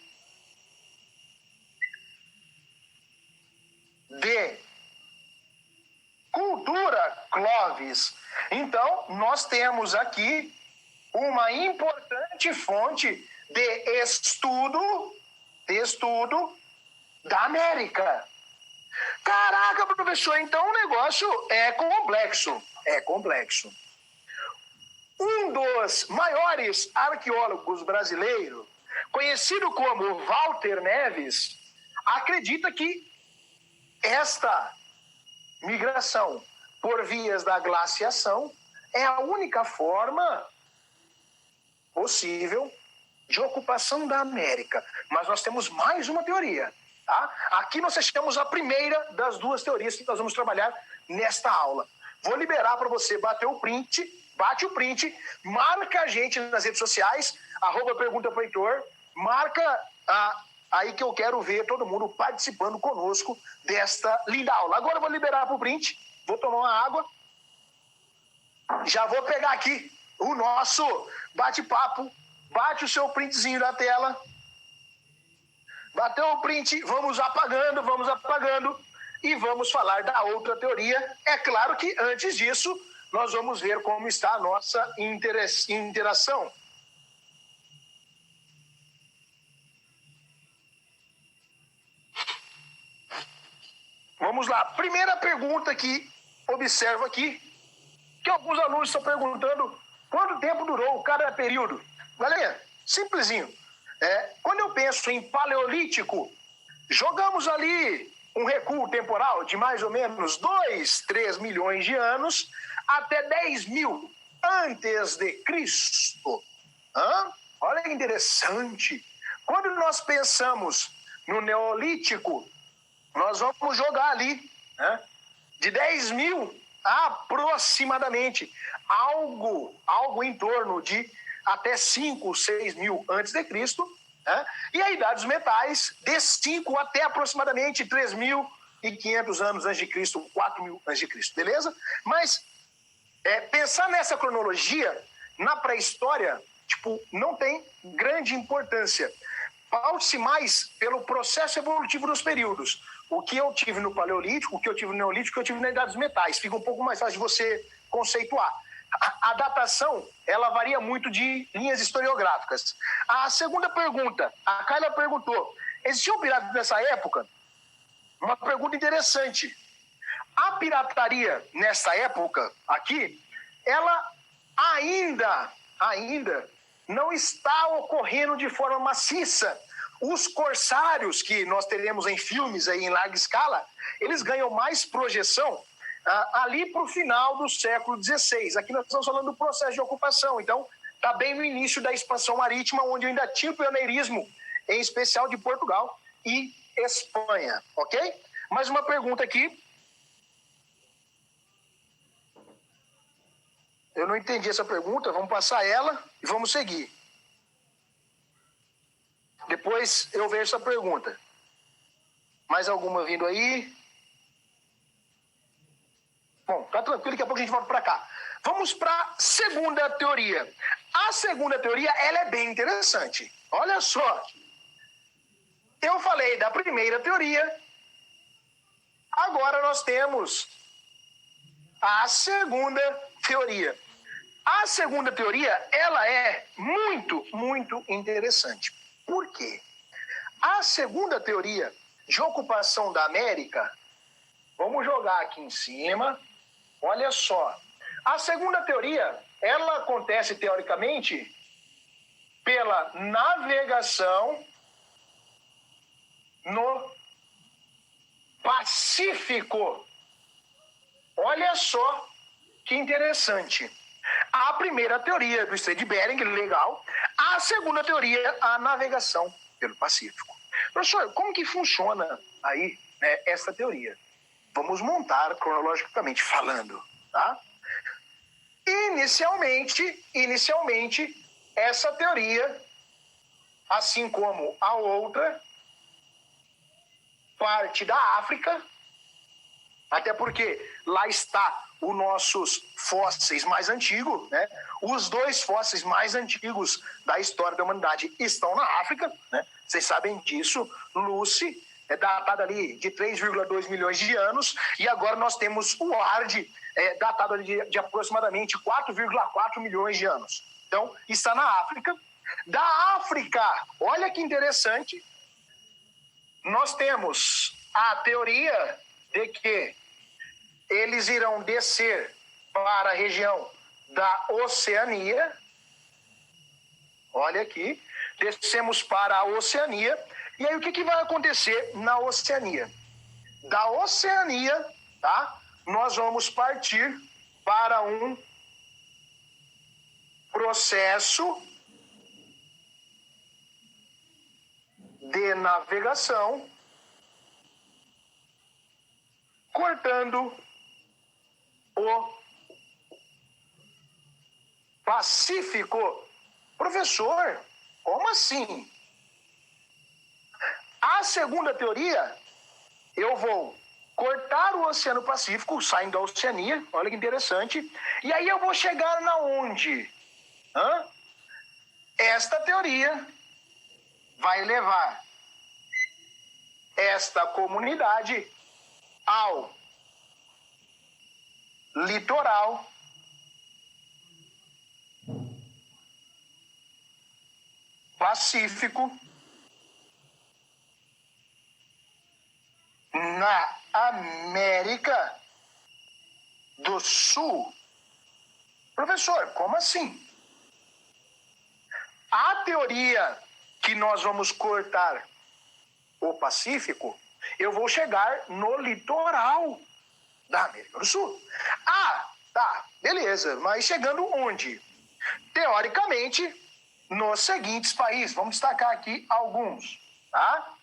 de cultura Clovis. Então, nós temos aqui uma importante fonte de estudo da América. Caraca, professor, então o negócio é complexo. É complexo. Um dos maiores arqueólogos brasileiros, conhecido como Walter Neves, acredita que esta migração por vias da glaciação é a única forma possível de ocupação da América. Mas nós temos mais uma teoria. Tá? Aqui nós achamos a primeira das duas teorias que nós vamos trabalhar nesta aula. Vou liberar para você bater o print, bate o print, marca a gente nas redes sociais, @pergunta pro Heitor, marca aí que eu quero ver todo mundo participando conosco desta linda aula. Agora eu vou liberar para o print, vou tomar uma água, já vou pegar aqui o nosso bate-papo, bate o seu printzinho da tela, bateu o print, vamos apagando e vamos falar da outra teoria. É claro que antes disso, nós vamos ver como está a nossa interação. Vamos lá. Primeira pergunta que observo aqui, que alguns alunos estão perguntando quanto tempo durou cada período. Galera, simplesinho. Quando eu penso em paleolítico, jogamos ali um recuo temporal de mais ou menos 2, 3 milhões de anos até 10 mil antes de Cristo. Olha que interessante. Quando nós pensamos no Neolítico, nós vamos jogar ali, né, de 10 mil aproximadamente, algo em torno de até 5, 6 mil antes de Cristo, né, e a idade dos metais de 5 até aproximadamente 3.500 anos antes de Cristo, 4 mil antes de Cristo, beleza? Mas pensar nessa cronologia, na pré-história, não tem grande importância. Paute-se mais pelo processo evolutivo dos períodos. O que eu tive no Paleolítico, o que eu tive no Neolítico, o que eu tive na Idade dos Metais. Fica um pouco mais fácil de você conceituar. A datação, ela varia muito de linhas historiográficas. A segunda pergunta, a Carla perguntou, existiam piratas nessa época? Uma pergunta interessante. A pirataria nessa época aqui, ela ainda não está ocorrendo de forma maciça. Os corsários que nós teremos em filmes aí em larga escala, eles ganham mais projeção ali para o final do século XVI. Aqui nós estamos falando do processo de ocupação, então está bem no início da expansão marítima, onde ainda tinha o pioneirismo, em especial de Portugal e Espanha, ok? Mais uma pergunta aqui. Eu não entendi essa pergunta, vamos passar ela e vamos seguir. Depois eu vejo essa pergunta. Mais alguma vindo aí? Bom, tá tranquilo, daqui a pouco a gente volta para cá. Vamos para a segunda teoria. A segunda teoria, ela é bem interessante. Olha só. Eu falei da primeira teoria. Agora nós temos a segunda teoria. A segunda teoria, ela é muito, muito interessante. Por quê? A segunda teoria de ocupação da América, vamos jogar aqui em cima, olha só. A segunda teoria, ela acontece teoricamente pela navegação no Pacífico. Olha só que interessante. A primeira teoria do Estreito de Bering, legal. A segunda teoria, a navegação pelo Pacífico. Professor, como que funciona aí, né, essa teoria? Vamos montar cronologicamente falando, tá? Inicialmente, essa teoria, assim como a outra, parte da África, até porque lá está os nossos fósseis mais antigos, né? Os 2 fósseis mais antigos da história da humanidade estão na África, né? Vocês sabem disso. Lucy é datada ali de 3,2 milhões de anos, e agora nós temos o Ward, datado ali de aproximadamente 4,4 milhões de anos. Então, está na África. Da África, olha que interessante, nós temos a teoria de que eles irão descer para a região da Oceania. Olha aqui, descemos para a Oceania. E aí o que vai acontecer na Oceania? Da Oceania, tá? Nós vamos partir para um processo de navegação, cortando o Pacífico. Professor, como assim? A segunda teoria, eu vou cortar o Oceano Pacífico, saindo da Oceania, olha que interessante, e aí eu vou chegar na onde? Esta teoria vai levar esta comunidade ao litoral Pacífico, na América do Sul. Professor, como assim? A teoria que nós vamos cortar o Pacífico, eu vou chegar no litoral da América do Sul. Ah, tá, beleza, mas chegando onde? Teoricamente, nos seguintes países. Vamos destacar aqui alguns, tá?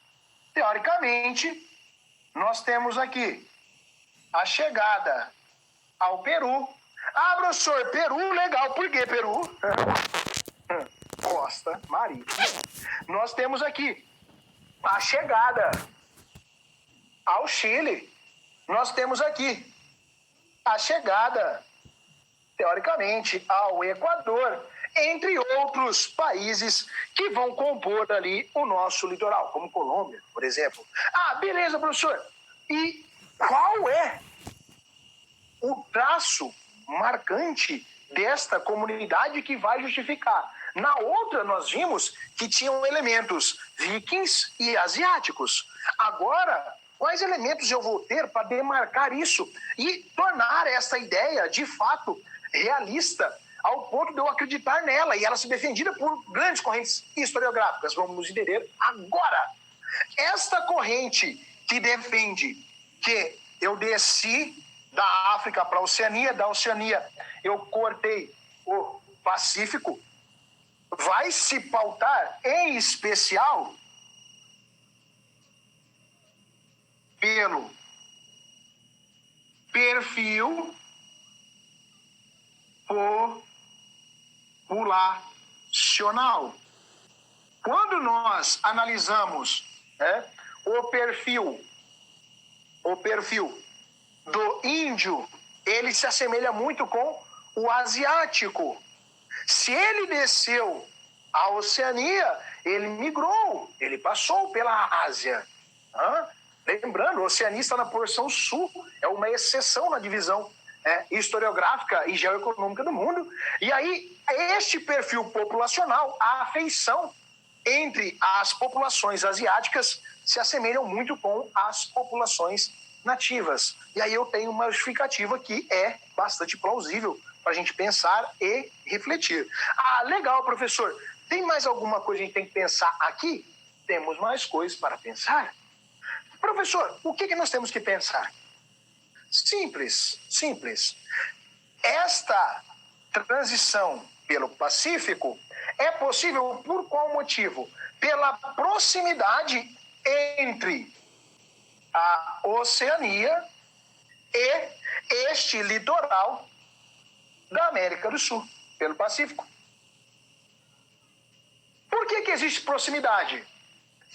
Teoricamente, nós temos aqui a chegada ao Peru. Ah, professor, Peru, legal. Por que Peru? Costa Marítima. Nós temos aqui a chegada ao Chile. Nós temos aqui a chegada, teoricamente, ao Equador, entre outros países que vão compor ali o nosso litoral, como Colômbia, por exemplo. Ah, beleza, professor. E qual é o traço marcante desta comunidade que vai justificar? Na outra, nós vimos que tinham elementos vikings e asiáticos. Agora, quais elementos eu vou ter para demarcar isso e tornar essa ideia, de fato, realista, ao ponto de eu acreditar nela e ela ser defendida por grandes correntes historiográficas? Vamos entender agora. Esta corrente que defende que eu desci da África para a Oceania, da Oceania eu cortei o Pacífico, vai se pautar, em especial, pelo perfil populacional. Quando nós analisamos o perfil do índio, ele se assemelha muito com o asiático. Se ele desceu a Oceania, ele migrou, ele passou pela Ásia. Lembrando, a Oceania está na porção sul, é uma exceção na divisão historiográfica e geoeconômica do mundo. E aí, este perfil populacional, a afeição entre as populações asiáticas se assemelham muito com as populações nativas. E aí eu tenho uma justificativa que é bastante plausível para a gente pensar e refletir. Ah, legal, professor. Tem mais alguma coisa que a gente tem que pensar aqui? Temos mais coisas para pensar. Professor, o que nós temos que pensar? Simples. Esta transição pelo Pacífico é possível por qual motivo? Pela proximidade entre a Oceania e este litoral da América do Sul, pelo Pacífico. Por que existe proximidade?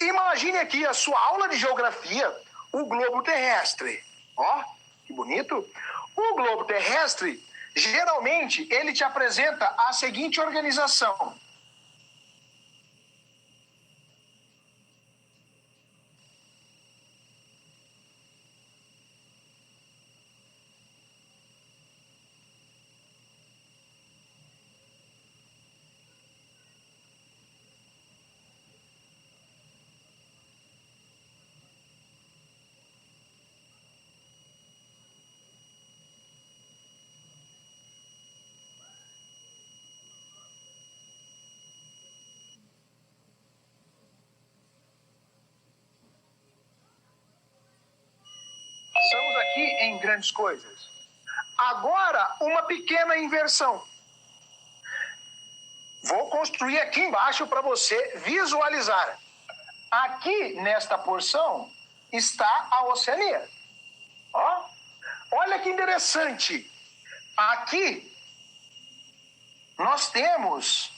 Imagine aqui a sua aula de geografia, o globo terrestre. Ó, que bonito. O globo terrestre, geralmente, ele te apresenta a seguinte organização. aqui em grandes coisas. Agora, uma pequena inversão. Vou construir aqui embaixo para você visualizar. Aqui, nesta porção, está a Oceania. Ó, olha que interessante. Aqui, nós temos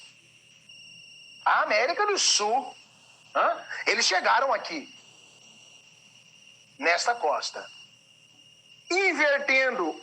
a América do Sul. Eles chegaram aqui, nesta costa. Invertendo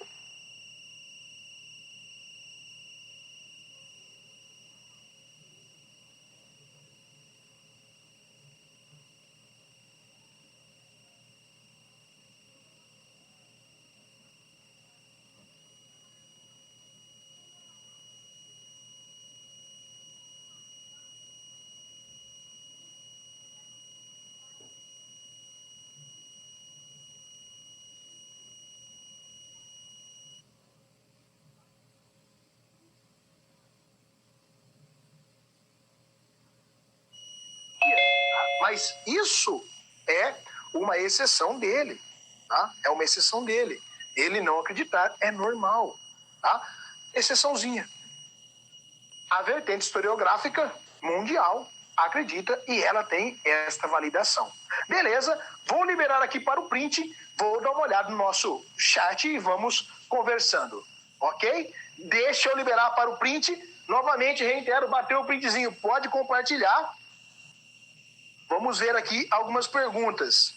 mas isso é uma exceção dele, tá? É uma exceção dele. Ele não acreditar é normal, tá? Exceçãozinha. A vertente historiográfica mundial acredita e ela tem esta validação. Beleza? Vou liberar aqui para o print, vou dar uma olhada no nosso chat e vamos conversando, ok? Deixa eu liberar para o print. Novamente, reitero, bateu o printzinho, pode compartilhar. Vamos ver aqui algumas perguntas.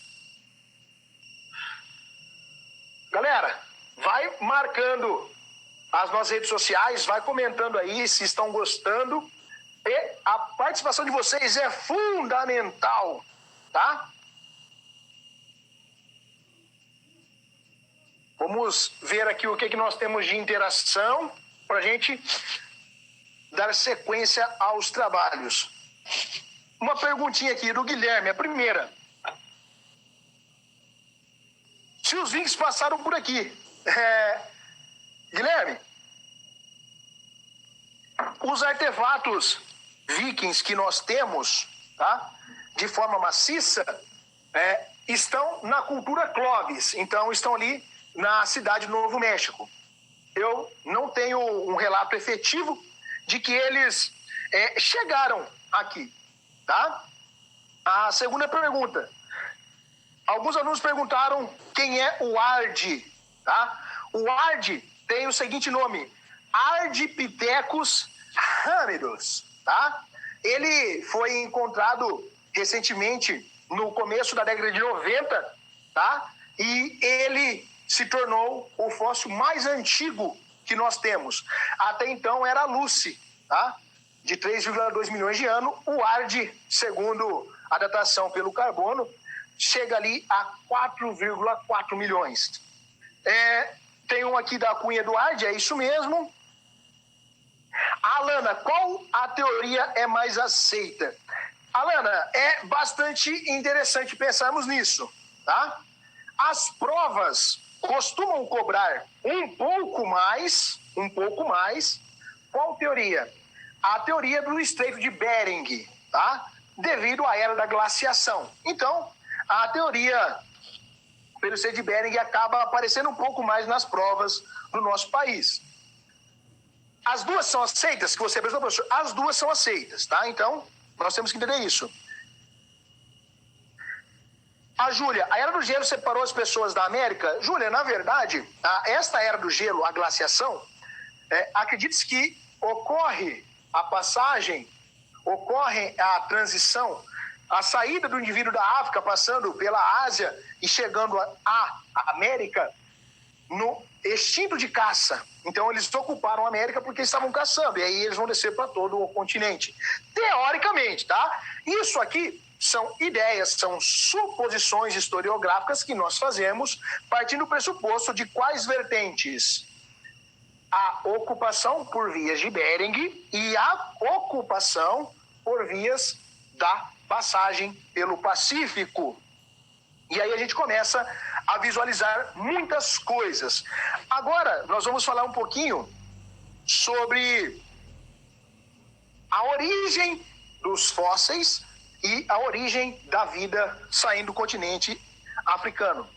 Galera, vai marcando as nossas redes sociais, vai comentando aí se estão gostando. E a participação de vocês é fundamental, tá? Vamos ver aqui o que nós temos de interação para a gente dar sequência aos trabalhos. Uma perguntinha aqui do Guilherme, a primeira. Se os Vikings passaram por aqui, Guilherme, os artefatos vikings que nós temos, tá, de forma maciça, estão na cultura Clovis, então estão ali na cidade do Novo México. Eu não tenho um relato efetivo de que eles chegaram aqui. Tá? A segunda pergunta. Alguns alunos perguntaram quem é o Ard. Tá? O Ard tem o seguinte nome: Ardipithecus ramidus. Tá? Ele foi encontrado recentemente no começo da década de 90, tá? E ele se tornou o fóssil mais antigo que nós temos. Até então era a Lucy, tá? De 3,2 milhões de anos, o Ard, segundo a datação pelo carbono, chega ali a 4,4 milhões. Tem um aqui da cunha do Ard, é isso mesmo. Alana, qual a teoria é mais aceita? Alana, é bastante interessante pensarmos nisso, tá? As provas costumam cobrar um pouco mais. Qual teoria? A teoria do Estreito de Bering, tá? Devido à era da glaciação. Então, a teoria pelo Estreito de Bering acaba aparecendo um pouco mais nas provas do nosso país. As duas são aceitas? Que você perguntou, professor? As duas são aceitas, tá? Então, nós temos que entender isso. A Júlia, a Era do Gelo separou as pessoas da América? Júlia, na verdade, esta Era do Gelo, a glaciação, acredite-se que ocorre a passagem, ocorre a transição, a saída do indivíduo da África, passando pela Ásia e chegando à América no extinto de caça. Então, eles ocuparam a América porque estavam caçando, e aí eles vão descer para todo o continente. Teoricamente, tá? Isso aqui são ideias, são suposições historiográficas que nós fazemos partindo do pressuposto de quais vertentes? A ocupação por vias de Bering e a ocupação por vias da passagem pelo Pacífico. E aí a gente começa a visualizar muitas coisas. Agora, nós vamos falar um pouquinho sobre a origem dos fósseis e a origem da vida saindo do continente africano.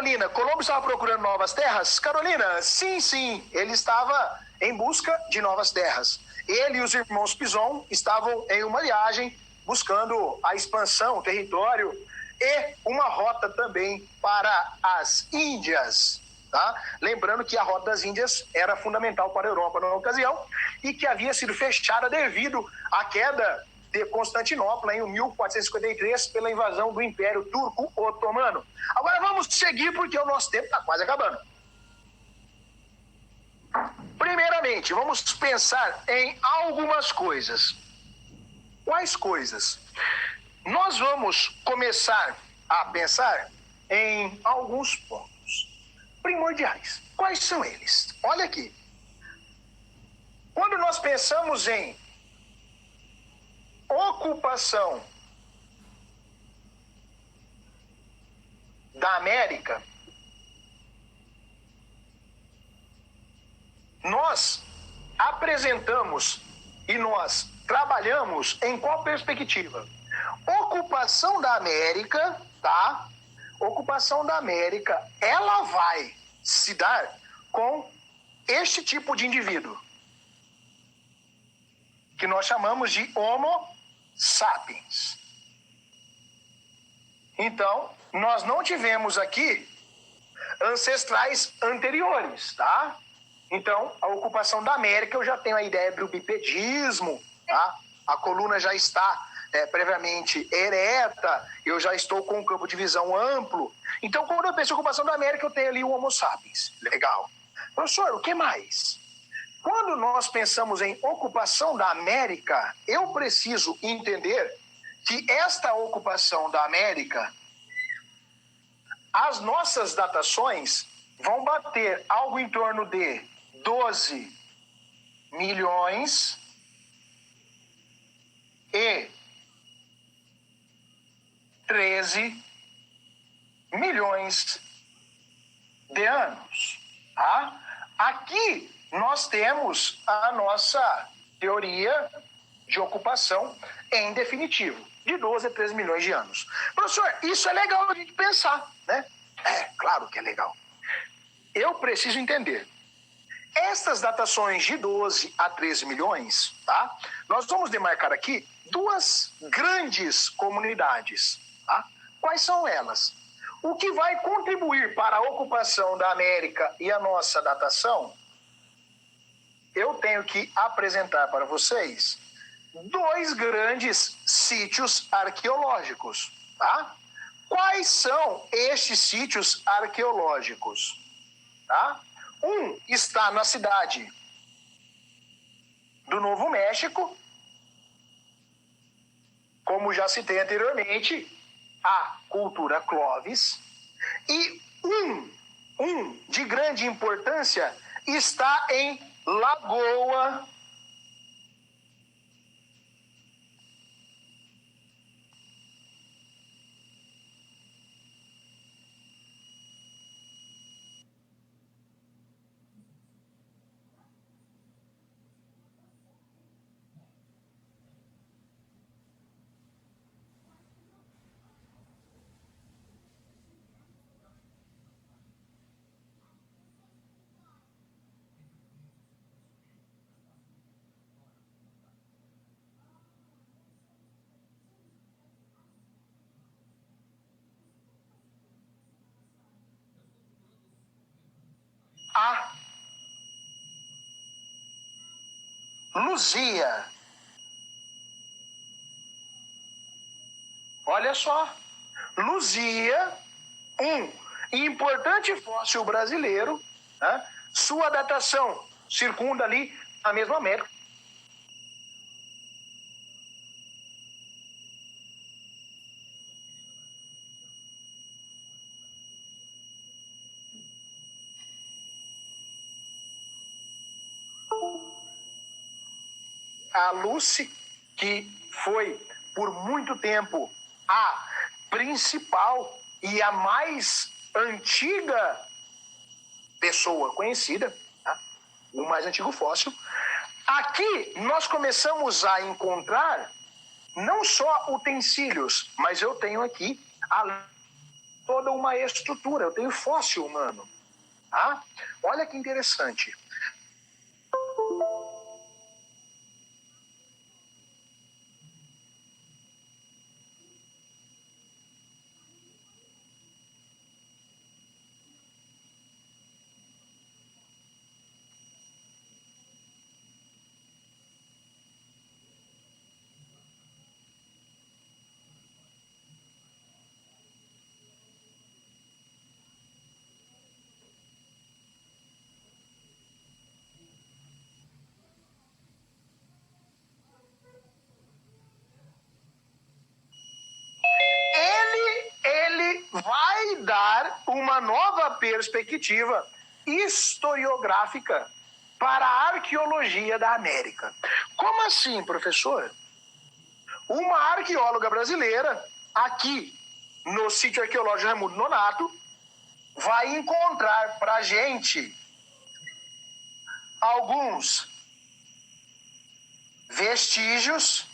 Carolina, Colombo estava procurando novas terras? Carolina, sim, ele estava em busca de novas terras. Ele e os irmãos Pison estavam em uma viagem buscando a expansão, o território e uma rota também para as Índias. Tá? Lembrando que a Rota das Índias era fundamental para a Europa na ocasião e que havia sido fechada devido à queda de Constantinopla em 1453 pela invasão do Império Turco Otomano. Agora vamos seguir porque o nosso tempo está quase acabando. Primeiramente, vamos pensar em algumas coisas. Quais coisas? Nós vamos começar a pensar em alguns pontos primordiais. Quais são eles? Olha aqui. Quando nós pensamos em ocupação da América, nós apresentamos e nós trabalhamos em qual perspectiva? Ocupação da América, tá? Ocupação da América, ela vai se dar com este tipo de indivíduo, que nós chamamos de Homo sapiens. Então, nós não tivemos aqui ancestrais anteriores, tá? Então, a ocupação da América, eu já tenho a ideia do bipedismo, tá? A coluna já está previamente ereta, eu já estou com um campo de visão amplo. Então, quando eu penso em ocupação da América, eu tenho ali o Homo sapiens. Legal. Professor, o que mais? Quando nós pensamos em ocupação da América, eu preciso entender que esta ocupação da América, as nossas datações vão bater algo em torno de 12 milhões e 13 milhões de anos. Tá? Aqui nós temos a nossa teoria de ocupação em definitivo, de 12 a 13 milhões de anos. Professor, isso é legal a gente pensar, né? É, claro que é legal. Eu preciso entender. Estas datações de 12 a 13 milhões, tá? Nós vamos demarcar aqui duas grandes comunidades, tá? Quais são elas? O que vai contribuir para a ocupação da América e a nossa datação, eu tenho que apresentar para vocês dois grandes sítios arqueológicos, tá? Quais são estes sítios arqueológicos? Tá? Um está na cidade do Novo México, como já citei anteriormente, a cultura Clovis, e um de grande importância está em Lagoa a Luzia. Olha só, Luzia, um importante fóssil brasileiro, né? Sua datação circunda ali a mesma América. A Lucy, que foi por muito tempo a principal e a mais antiga pessoa conhecida, tá? O mais antigo fóssil. Aqui nós começamos a encontrar não só utensílios, mas eu tenho aqui a toda uma estrutura, eu tenho fóssil humano. Tá? Olha que interessante. Ele vai dar uma nova perspectiva historiográfica para a arqueologia da América. Como assim, professor? Uma arqueóloga brasileira, aqui no sítio arqueológico Raimundo Nonato, vai encontrar para a gente alguns vestígios,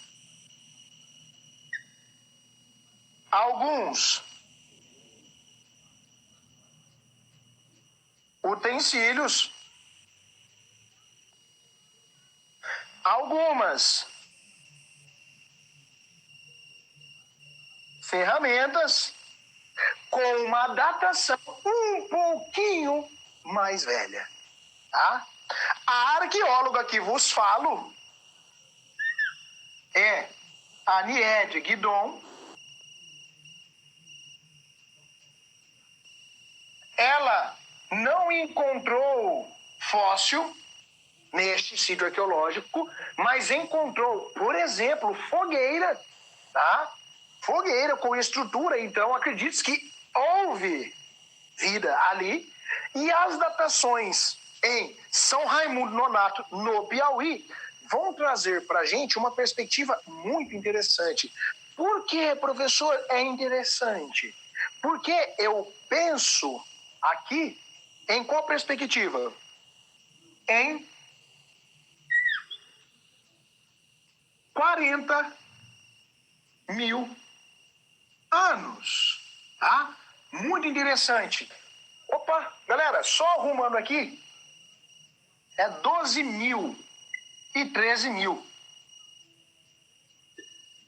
alguns utensílios, algumas ferramentas com uma datação um pouquinho mais velha. Tá? A arqueóloga que vos falo é a Niede Guidon. Ela não encontrou fóssil neste sítio arqueológico, mas encontrou, por exemplo, fogueira, tá? Fogueira com estrutura, então acredite que houve vida ali. E as datações em São Raimundo Nonato, no Piauí, vão trazer para a gente uma perspectiva muito interessante. Por que, professor, é interessante? Porque eu penso aqui em qual perspectiva? Em 40 mil anos, tá? Muito interessante. Opa, galera, só arrumando aqui, é 12 mil e 13 mil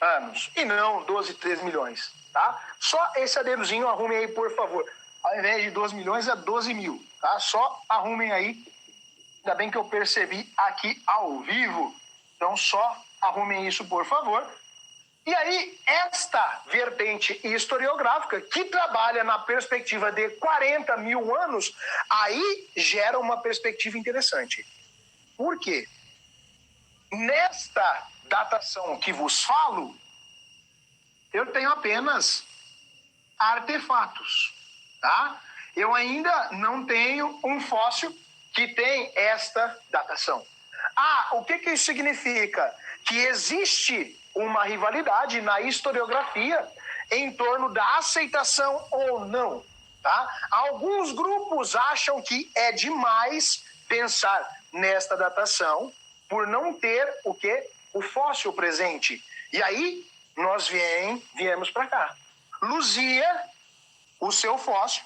anos, e não 12, 13 milhões, tá? Só esse adendozinho arrumem aí, por favor. Ao invés de 12 milhões, é 12 mil, tá? Só arrumem aí. Ainda bem que eu percebi aqui ao vivo. Então, só arrumem isso, por favor. E aí, esta vertente historiográfica, que trabalha na perspectiva de 40 mil anos, aí gera uma perspectiva interessante. Por quê? Nesta datação que vos falo, eu tenho apenas artefatos, tá? Eu ainda não tenho um fóssil que tem esta datação. Ah, o que isso significa? Que existe uma rivalidade na historiografia em torno da aceitação ou não, tá? Alguns grupos acham que é demais pensar nesta datação por não ter o quê? O fóssil presente. E aí nós viemos para cá. Luzia, o seu fóssil,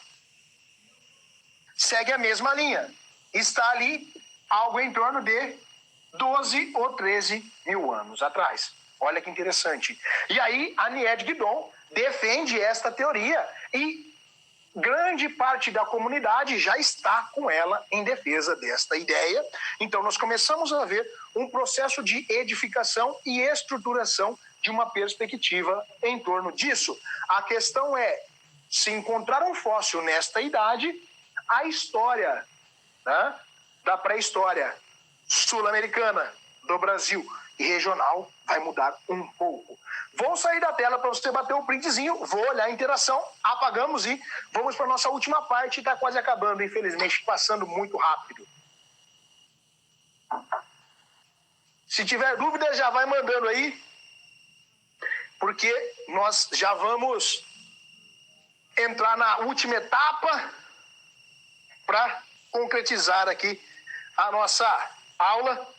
segue a mesma linha. Está ali algo em torno de 12 ou 13 mil anos atrás. Olha que interessante. E aí a Niede Guidon defende esta teoria e grande parte da comunidade já está com ela em defesa desta ideia. Então nós começamos a ver um processo de edificação e estruturação de uma perspectiva em torno disso. A questão é, se encontrar um fóssil nesta idade, a história, né, da pré-história sul-americana, do Brasil e regional vai mudar um pouco. Vou sair da tela para você bater o printzinho, vou olhar a interação, apagamos e vamos para a nossa última parte, está quase acabando, infelizmente, passando muito rápido. Se tiver dúvida, já vai mandando aí, porque nós já vamos entrar na última etapa para concretizar aqui a nossa aula.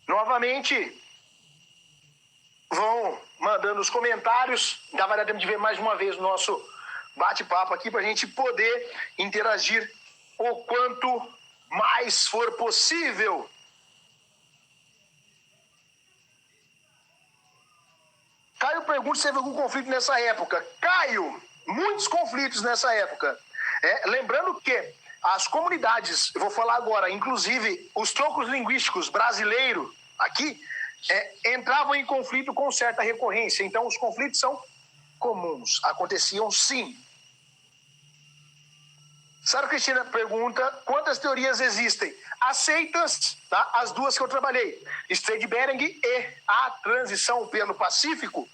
Novamente, vão mandando os comentários. Ainda vai dar tempo de ver mais uma vez o nosso bate-papo aqui para a gente poder interagir o quanto mais for possível. Caio pergunta se teve algum conflito nessa época. Caio, muitos conflitos nessa época. Lembrando que as comunidades, eu vou falar agora, inclusive os troncos linguísticos brasileiros aqui, entravam em conflito com certa recorrência. Então, os conflitos são comuns, aconteciam sim. Sara Cristina pergunta quantas teorias existem. Aceitas, tá? As duas que eu trabalhei, Strait de Bering e a transição pelo Pacífico.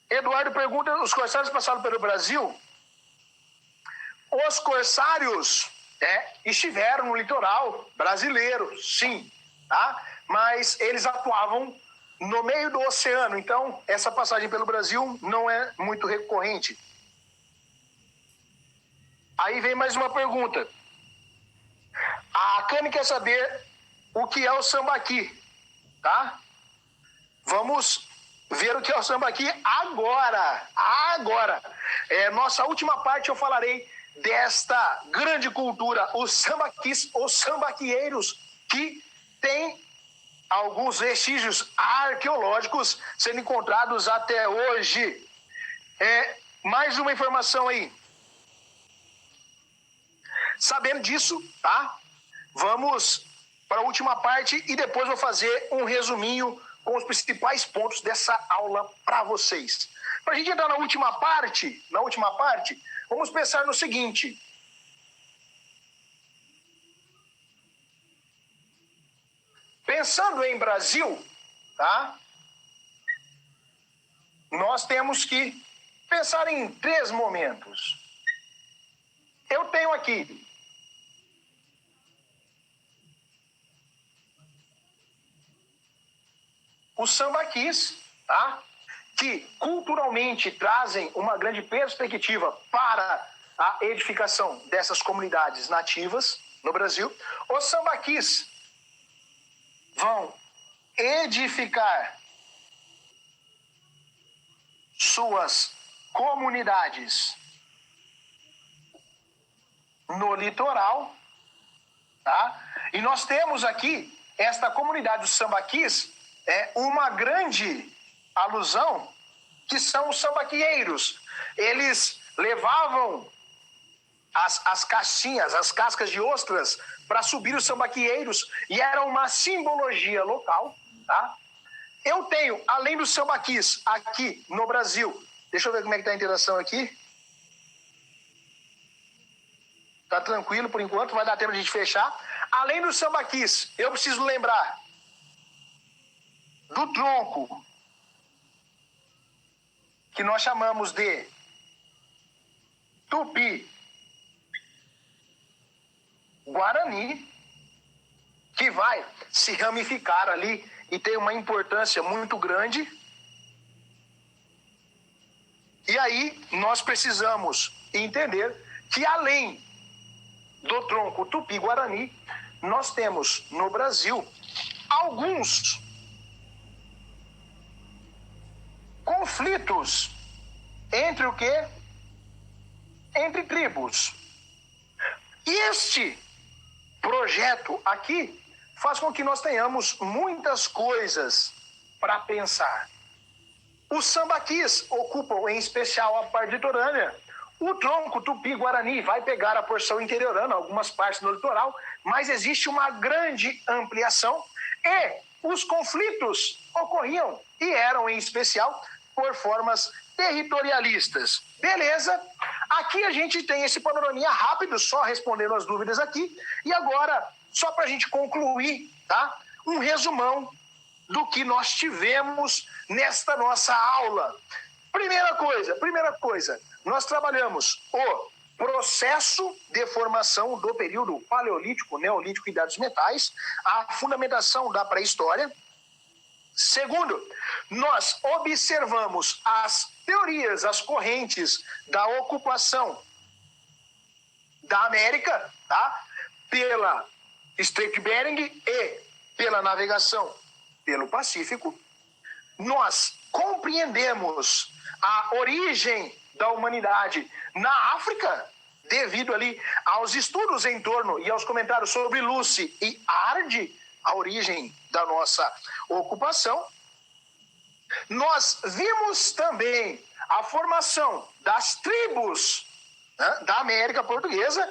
Eduardo pergunta, os corsários passaram pelo Brasil? Os corsários estiveram no litoral brasileiro, sim, tá? Mas eles atuavam no meio do oceano, então essa passagem pelo Brasil não é muito recorrente. Aí vem mais uma pergunta. A Cami quer saber o que é o sambaqui, tá? Vamos ver o que é o sambaqui agora. Nossa última parte eu falarei desta grande cultura, os sambaquis, os sambaquieiros, que tem alguns vestígios arqueológicos sendo encontrados até hoje. Mais uma informação aí. Sabendo disso, tá? Vamos para a última parte e depois vou fazer um resuminho com os principais pontos dessa aula para vocês. Para a gente entrar na última parte, vamos pensar no seguinte. Pensando em Brasil, tá? Nós temos que pensar em 3 momentos. Eu tenho aqui os sambaquis, tá? Que culturalmente trazem uma grande perspectiva para a edificação dessas comunidades nativas no Brasil. Os sambaquis vão edificar suas comunidades no litoral, tá? E nós temos aqui esta comunidade dos sambaquis, uma grande alusão, que são os sambaquieiros. Eles levavam as caixinhas, as cascas de ostras para subir os sambaquieiros e era uma simbologia local, tá? Eu tenho, além dos sambaquis aqui no Brasil, deixa eu ver como é que está a interação aqui. Tá tranquilo por enquanto, vai dar tempo de a gente fechar. Além dos sambaquis, eu preciso lembrar do tronco, que nós chamamos de Tupi Guarani, que vai se ramificar ali e tem uma importância muito grande. E aí nós precisamos entender que além do tronco Tupi-Guarani, nós temos no Brasil alguns conflitos entre o quê? Entre tribos. E este projeto aqui faz com que nós tenhamos muitas coisas para pensar. Os sambaquis ocupam em especial a parte litorânea. O tronco Tupi-Guarani vai pegar a porção interiorana, algumas partes no litoral, mas existe uma grande ampliação e os conflitos ocorriam e eram em especial por formas territorialistas. Beleza? Aqui a gente tem esse panoraminha rápido, só respondendo as dúvidas aqui. E agora, só para a gente concluir, tá? Um resumão do que nós tivemos nesta nossa aula. Primeira coisa, nós trabalhamos o processo de formação do período paleolítico, neolítico e idade dos metais, a fundamentação da pré-história. Segundo, nós observamos as teorias, as correntes da ocupação da América, tá? Pela Strait de Bering e pela navegação pelo Pacífico. Nós compreendemos a origem da humanidade na África, devido ali aos estudos em torno e aos comentários sobre Lucy e Ard, a origem da nossa ocupação. Nós vimos também a formação das tribos, né, da América Portuguesa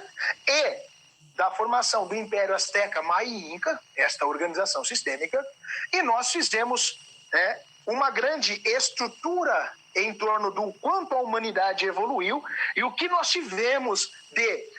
e da formação do Império Azteca, Maia e Inca, esta organização sistêmica, e nós fizemos uma grande estrutura em torno do quanto a humanidade evoluiu e o que nós tivemos de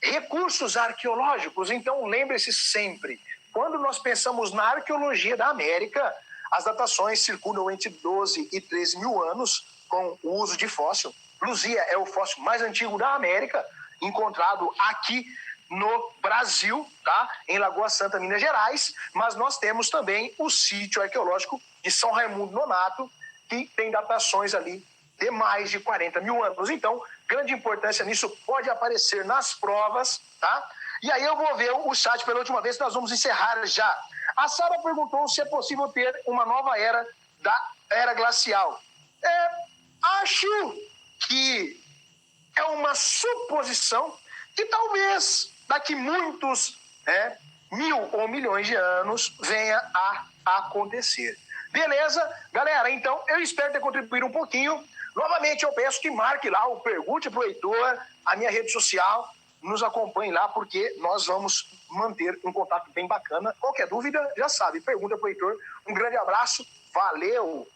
recursos arqueológicos. Então, lembre-se sempre, quando nós pensamos na arqueologia da América, as datações circulam entre 12 e 13 mil anos com o uso de fóssil. Luzia é o fóssil mais antigo da América, encontrado aqui no Brasil, tá? Em Lagoa Santa, Minas Gerais, mas nós temos também o sítio arqueológico de São Raimundo Nonato, que tem datações ali de mais de 40 mil anos. Então, grande importância nisso pode aparecer nas provas, tá? E aí eu vou ver o chat pela última vez, nós vamos encerrar já. A Sara perguntou se é possível ter uma nova era da era glacial. Acho que é uma suposição que talvez daqui muitos mil ou milhões de anos venha a acontecer. Beleza? Galera, então eu espero ter contribuído um pouquinho. Novamente eu peço que marque lá o Pergunte pro Heitor, a minha rede social, nos acompanhe lá, porque nós vamos manter um contato bem bacana. Qualquer dúvida, já sabe, pergunta pro Heitor. Um grande abraço, valeu!